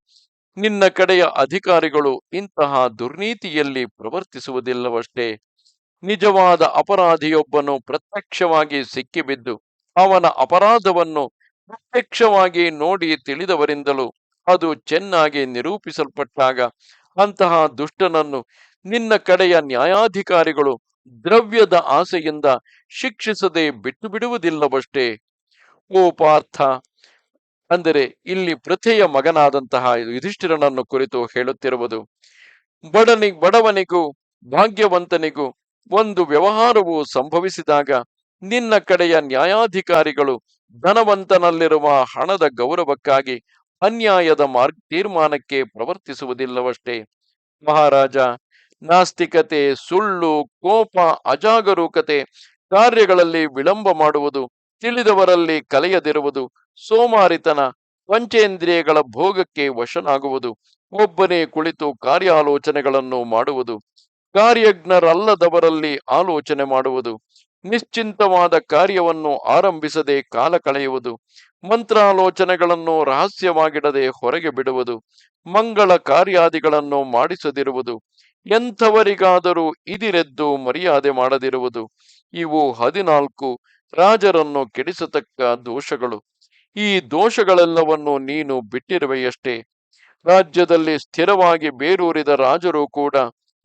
ನಿನ್ನ ಕಡೆಯ ಅಧಿಕಾರಿಗಳು ಇಂತಹ ದುರ್ನೀತಿಯಲ್ಲಿ ಪ್ರವರ್ತಿಸುವುದಿಲ್ಲವಷ್ಟೇ. ನಿಜವಾದ ಅಪರಾಧಿಯೊಬ್ಬನು ಪ್ರತ್ಯಕ್ಷವಾಗಿ ಸಿಕ್ಕಿಬಿದ್ದು ಅವನ ಅಪರಾಧವನ್ನು ಪ್ರತ್ಯಕ್ಷವಾಗಿ ನೋಡಿ ತಿಳಿದವರಿಂದಲೂ ಅದು ಚೆನ್ನಾಗಿ ನಿರೂಪಿಸಲ್ಪಟ್ಟಾಗ ಅಂತಹ ದುಷ್ಟನನ್ನು ನಿನ್ನ ಕಡೆಯ ನ್ಯಾಯಾಧಿಕಾರಿಗಳು ದ್ರವ್ಯದ ಆಸೆಯಿಂದ ಶಿಕ್ಷಿಸದೆ ಬಿಟ್ಟು ಬಿಡುವುದಿಲ್ಲವಷ್ಟೇ. ಓ ಪಾರ್ಥ, ಅಂದರೆ ಇಲ್ಲಿ ಪ್ರಥೆಯ ಮಗನಾದಂತಹ ಯುಧಿಷ್ಠಿರನನ್ನು ಕುರಿತು ಹೇಳುತ್ತಿರುವುದು. ಬಡವನಿಗೂ ಭಾಗ್ಯವಂತನಿಗೂ ಒಂದು ವ್ಯವಹಾರವು ಸಂಭವಿಸಿದಾಗ ನಿನ್ನ ಕಡೆಯ ನ್ಯಾಯಾಧಿಕಾರಿಗಳು ಧನವಂತನಲ್ಲಿರುವ ಹಣದ ಗೌರವಕ್ಕಾಗಿ ಅನ್ಯಾಯದ ತೀರ್ಮಾನಕ್ಕೆ ಪ್ರವರ್ತಿಸುವುದಿಲ್ಲವಷ್ಟೇ. ಮಹಾರಾಜ, ನಾಸ್ತಿಕತೆ, ಸುಳ್ಳು, ಕೋಪ, ಅಜಾಗರೂಕತೆ, ಕಾರ್ಯಗಳಲ್ಲಿ ವಿಳಂಬ ಮಾಡುವುದು, ತಿಳಿದವರಲ್ಲಿ ಕಲೆಯದಿರುವುದು, ಸೋಮಾರಿತನ, ಪಂಚೇಂದ್ರಿಯಗಳ ಭೋಗಕ್ಕೆ ವಶನಾಗುವುದು, ಒಬ್ಬನೇ ಕುಳಿತು ಕಾರ್ಯಾಲೋಚನೆಗಳನ್ನು ಮಾಡುವುದು, ಕಾರ್ಯಜ್ಞರಲ್ಲದವರಲ್ಲಿ ಆಲೋಚನೆ ಮಾಡುವುದು, ನಿಶ್ಚಿಂತವಾದ ಕಾರ್ಯವನ್ನು ಆರಂಭಿಸದೆ ಕಾಲ ಕಳೆಯುವುದು, ಮಂತ್ರಾಲೋಚನೆಗಳನ್ನು ರಹಸ್ಯವಾಗಿಡದೆ ಹೊರಗೆ ಬಿಡುವುದು, ಮಂಗಳ ಕಾರ್ಯಾದಿಗಳನ್ನು ಮಾಡಿಸದಿರುವುದು, ಎಂಥವರಿಗಾದರೂ ಇದಿರೆದ್ದು ಮರ್ಯಾದೆ ಮಾಡದಿರುವುದು, ಇವು 14 ರಾಜರನ್ನು ಕೆಡಿಸತಕ್ಕ ದೋಷಗಳು. ಈ ದೋಷಗಳೆಲ್ಲವನ್ನು ನೀನು ಬಿಟ್ಟಿರುವೆಯಷ್ಟೇ. ರಾಜ್ಯದಲ್ಲಿ ಸ್ಥಿರವಾಗಿ ಬೇರೂರಿದ ರಾಜರು ಕೂಡ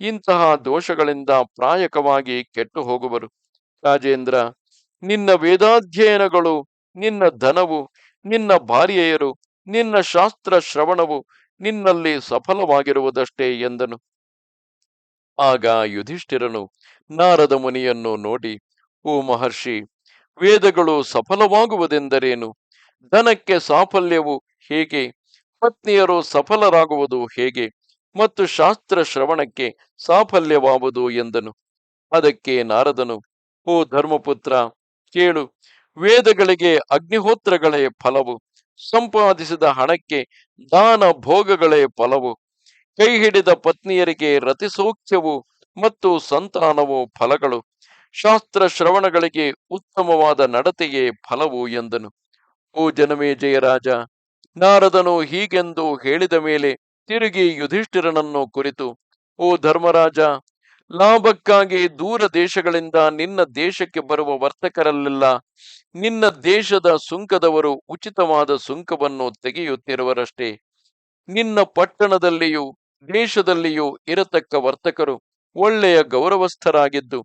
ಇಂತಹ ದೋಷಗಳಿಂದ ಪ್ರಾಯಕವಾಗಿ ಕೆಟ್ಟು ಹೋಗುವರು. ರಾಜೇಂದ್ರ, ನಿನ್ನ ವೇದಾಧ್ಯಯನಗಳು, ನಿನ್ನ ಧನವು, ನಿನ್ನ ಭಾರ್ಯೆಯರು, ನಿನ್ನ ಶಾಸ್ತ್ರ ಶ್ರವಣವು ನಿನ್ನಲ್ಲಿ ಸಫಲವಾಗಿರುವುದಷ್ಟೇ ಎಂದನು. ಆಗ ಯುಧಿಷ್ಠಿರನು ನಾರದ ಮುನಿಯನ್ನು ನೋಡಿ, ಓ ಮಹರ್ಷಿ, ವೇದಗಳು ಸಫಲವಾಗುವುದೆಂದರೇನು? ಧನಕ್ಕೆ ಸಾಫಲ್ಯವು ಹೇಗೆ? ಪತ್ನಿಯರು ಸಫಲರಾಗುವುದು ಹೇಗೆ? ಮತ್ತು ಶಾಸ್ತ್ರ ಶ್ರವಣಕ್ಕೆ ಸಾಫಲ್ಯವಾವುದು ಎಂದನು. ಅದಕ್ಕೆ ನಾರದನು, ಓ ಧರ್ಮಪುತ್ರ, ಕೇಳು. ವೇದಗಳಿಗೆ ಅಗ್ನಿಹೋತ್ರಗಳೇ ಫಲವು, ಸಂಪಾದಿಸಿದ ಹಣಕ್ಕೆ ದಾನ ಭೋಗಗಳೇ ಫಲವು, ಕೈ ಹಿಡಿದ ಪತ್ನಿಯರಿಗೆ ರತಿಸೌಖ್ಯವು ಮತ್ತು ಸಂತಾನವು ಫಲಗಳು, ಶಾಸ್ತ್ರ ಶ್ರವಣಗಳಿಗೆ ಉತ್ತಮವಾದ ನಡತೆಯೇ ಫಲವು ಎಂದನು. ಓ ಜನಮೇಜಯ ರಾಜ, ನಾರದನು ಹೀಗೆಂದು ಹೇಳಿದ ಮೇಲೆ ತಿರುಗಿ ಯುಧಿಷ್ಠಿರನನ್ನು ಕುರಿತು, ಓ ಧರ್ಮರಾಜ, ಲಾಭಕ್ಕಾಗಿ ದೂರ ದೇಶಗಳಿಂದ ನಿನ್ನ ದೇಶಕ್ಕೆ ಬರುವ ವರ್ತಕರಲ್ಲೆಲ್ಲ ನಿನ್ನ ದೇಶದ ಸುಂಕದವರು ಉಚಿತವಾದ ಸುಂಕವನ್ನು ತೆಗೆಯುತ್ತಿರುವರಷ್ಟೇ. ನಿನ್ನ ಪಟ್ಟಣದಲ್ಲಿಯೂ ದೇಶದಲ್ಲಿಯೂ ಇರತಕ್ಕ ವರ್ತಕರು ಒಳ್ಳೆಯ ಗೌರವಸ್ಥರಾಗಿದ್ದು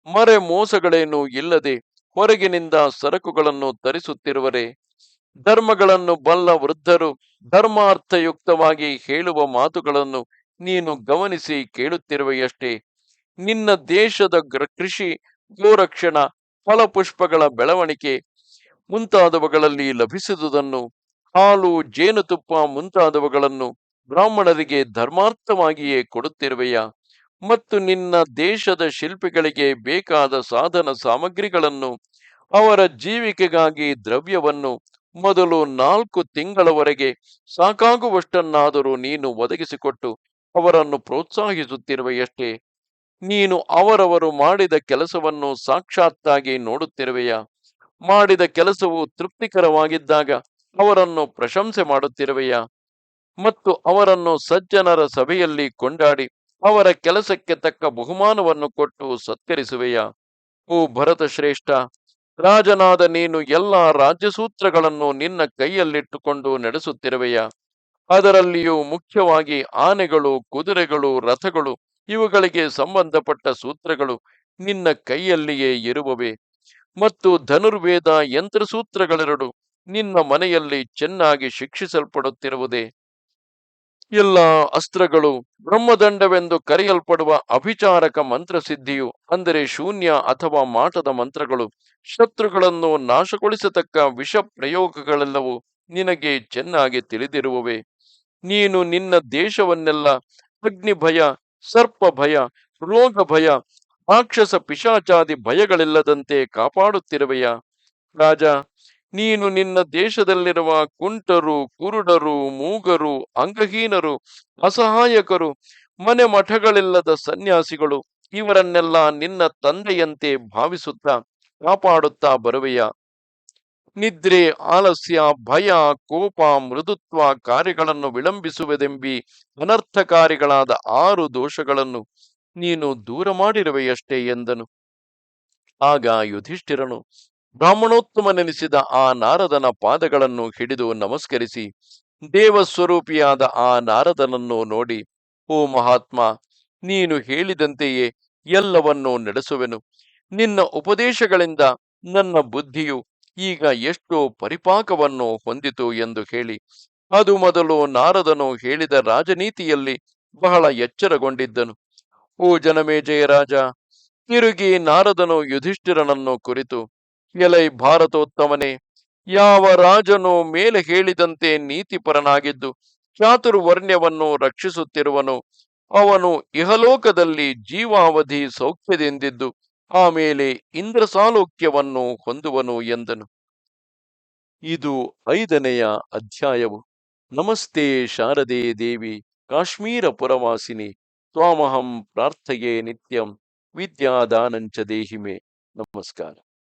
ಮರೆ ಮೋಸಗಳೇನೂ ಇಲ್ಲದೆ ಹೊರಗಿನಿಂದ ಸರಕುಗಳನ್ನು ತರಿಸುತ್ತಿರುವರೆ. ಧರ್ಮಗಳನ್ನು ಬಲ್ಲ ವೃದ್ಧರು ಧರ್ಮಾರ್ಥಯುಕ್ತವಾಗಿ ಹೇಳುವ ಮಾತುಗಳನ್ನು ನೀನು ಗಮನಿಸಿ ಕೇಳುತ್ತಿರುವೆಯಷ್ಟೇ. ನಿನ್ನ ದೇಶದ ಕೃಷಿ, ಗೋರಕ್ಷಣ, ಫಲಪುಷ್ಪಗಳ ಬೆಳವಣಿಗೆ ಮುಂತಾದವುಗಳಲ್ಲಿ ಲಭಿಸಿದುದನ್ನು, ಹಾಲು, ಜೇನುತುಪ್ಪ ಮುಂತಾದವುಗಳನ್ನು ಬ್ರಾಹ್ಮಣರಿಗೆ ಧರ್ಮಾರ್ಥವಾಗಿಯೇ ಕೊಡುತ್ತಿರುವೆಯ? ಮತ್ತು ನಿನ್ನ ದೇಶದ ಶಿಲ್ಪಿಗಳಿಗೆ ಬೇಕಾದ ಸಾಧನ ಸಾಮಗ್ರಿಗಳನ್ನು, ಅವರ ಜೀವಿಕೆಗಾಗಿ ದ್ರವ್ಯವನ್ನು ಮೊದಲು 4 ತಿಂಗಳವರೆಗೆ ಸಾಕಾಗುವಷ್ಟನ್ನಾದರೂ ನೀನು ಒದಗಿಸಿಕೊಟ್ಟು ಅವರನ್ನು ಪ್ರೋತ್ಸಾಹಿಸುತ್ತಿರುವೆಯಷ್ಟೇ. ನೀನು ಅವರವರು ಮಾಡಿದ ಕೆಲಸವನ್ನು ಸಾಕ್ಷಾತ್ತಾಗಿ ನೋಡುತ್ತಿರುವೆಯ? ಮಾಡಿದ ಕೆಲಸವು ತೃಪ್ತಿಕರವಾಗಿದ್ದಾಗ ಅವರನ್ನು ಪ್ರಶಂಸೆ ಮಾಡುತ್ತಿರುವೆಯ? ಮತ್ತು ಅವರನ್ನು ಸಜ್ಜನರ ಸಭೆಯಲ್ಲಿ ಕೊಂಡಾಡಿ ಅವರ ಕೆಲಸಕ್ಕೆ ತಕ್ಕ ಬಹುಮಾನವನ್ನು ಕೊಟ್ಟು ಸತ್ಕರಿಸುವೆಯ? ಓ ಭರತ ಶ್ರೇಷ್ಠ, ರಾಜನಾದ ನೀನು ಎಲ್ಲ ರಾಜ್ಯಸೂತ್ರಗಳನ್ನು ನಿನ್ನ ಕೈಯಲ್ಲಿಟ್ಟುಕೊಂಡು ನಡೆಸುತ್ತಿರುವೆಯ? ಅದರಲ್ಲಿಯೂ ಮುಖ್ಯವಾಗಿ ಆನೆಗಳು, ಕುದುರೆಗಳು, ರಥಗಳು, ಇವುಗಳಿಗೆ ಸಂಬಂಧಪಟ್ಟ ಸೂತ್ರಗಳು ನಿನ್ನ ಕೈಯಲ್ಲಿಯೇ ಇರುವವೆ. ಮತ್ತು ಧನುರ್ವೇದ ಯಂತ್ರಸೂತ್ರಗಳೆರಡು ನಿನ್ನ ಮನೆಯಲ್ಲಿ ಚೆನ್ನಾಗಿ ಶಿಕ್ಷಿಸಲ್ಪಡುತ್ತಿರುವುದೇ? ಎಲ್ಲ ಅಸ್ತ್ರಗಳು, ಬ್ರಹ್ಮದಂಡವೆಂದು ಕರೆಯಲ್ಪಡುವ ಅಭಿಚಾರಕ ಮಂತ್ರಸಿದ್ಧಿಯು, ಅಂದರೆ ಶೂನ್ಯ ಅಥವಾ ಮಾಟದ ಮಂತ್ರಗಳು, ಶತ್ರುಗಳನ್ನು ನಾಶಗೊಳಿಸತಕ್ಕ ವಿಷ ಪ್ರಯೋಗಗಳೆಲ್ಲವೂ ನಿನಗೆ ಚೆನ್ನಾಗಿ ತಿಳಿದಿರುವವೆ. ನೀನು ನಿನ್ನ ದೇಶವನ್ನೆಲ್ಲ ಅಗ್ನಿ ಭಯ, ಸರ್ಪ ಭಯ, ರೋಗ ಭಯ, ರಾಕ್ಷಸ ಪಿಶಾಚಾದಿ ಭಯಗಳಿಲ್ಲದಂತೆ ಕಾಪಾಡುತ್ತಿರುವೆಯ? ರಾಜ, ನೀನು ನಿನ್ನ ದೇಶದಲ್ಲಿರುವ ಕುಂಟರು, ಕುರುಡರು, ಮೂಗರು, ಅಂಗಹೀನರು, ಅಸಹಾಯಕರು ಮನೆ ಮಠಗಳಿಲ್ಲದ ಸನ್ಯಾಸಿಗಳು, ಇವರನ್ನೆಲ್ಲ ನಿನ್ನ ತಂದೆಯಂತೆ ಭಾವಿಸುತ್ತಾ ಕಾಪಾಡುತ್ತಾ ಬರುವೆಯ. ನಿದ್ರೆ, ಆಲಸ್ಯ, ಭಯ, ಕೋಪ, ಮೃದುತ್ವ, ಕಾರ್ಯಗಳನ್ನು ವಿಳಂಬಿಸುವುದೆಂಬಿ ಅನರ್ಥಕಾರಿಗಳಾದ 6 ದೋಷಗಳನ್ನು ನೀನು ದೂರ ಮಾಡಿರುವೆಯಷ್ಟೇ ಎಂದನು. ಆಗ ಯುಧಿಷ್ಠಿರನು ಬ್ರಾಹ್ಮಣೋತ್ತಮನೆನಿಸಿದ ಆ ನಾರದನ ಪಾದಗಳನ್ನು ಹಿಡಿದು ನಮಸ್ಕರಿಸಿ, ದೇವಸ್ವರೂಪಿಯಾದ ಆ ನಾರದನನ್ನು ನೋಡಿ, ಓ ಮಹಾತ್ಮ, ನೀನು ಹೇಳಿದಂತೆಯೇ ಎಲ್ಲವನ್ನೂ ನಡೆಸುವೆನು. ನಿನ್ನ ಉಪದೇಶಗಳಿಂದ ನನ್ನ ಬುದ್ಧಿಯು ಈಗ ಎಷ್ಟು ಪರಿಪಾಕವನ್ನು ಹೊಂದಿತು ಎಂದು ಹೇಳಿ, ಅದು ಮೊದಲು ನಾರದನು ಹೇಳಿದ ರಾಜನೀತಿಯಲ್ಲಿ ಬಹಳ ಎಚ್ಚರಗೊಂಡಿದ್ದನು. ಓ ಜನಮೇಜಯ ರಾಜ, ತಿರುಗಿ ನಾರದನು ಯುಧಿಷ್ಠಿರನನ್ನು ಕುರಿತು, ಎಲೈ ಭಾರತೋತ್ತಮನೇ, ಯಾವ ರಾಜನು ಮೇಲೆ ಹೇಳಿದಂತೆ ನೀತಿಪರನಾಗಿದ್ದು ಚಾತುರ್ವರ್ಣ್ಯವನ್ನು ರಕ್ಷಿಸುತ್ತಿರುವನು, ಅವನು ಇಹಲೋಕದಲ್ಲಿ ಜೀವಾವಧಿ ಸೌಖ್ಯದಿಂದಿದ್ದು ಆಮೇಲೆ ಇಂದ್ರ ಸಾಲೋಕ್ಯವನ್ನು ಹೊಂದುವನು ಎಂದನು. ಇದು 5ನೆಯ ಅಧ್ಯಾಯವು. ನಮಸ್ತೆ ಶಾರದೆ ದೇವಿ ಕಾಶ್ಮೀರ ಪುರವಾಸಿನಿ, ತ್ವಾಮಹಂ ಪ್ರಾರ್ಥಯೇ ನಿತ್ಯಂ, ವಿದ್ಯಾದಾನಂಚ ದೇಹಿಮೆ. ನಮಸ್ಕಾರ.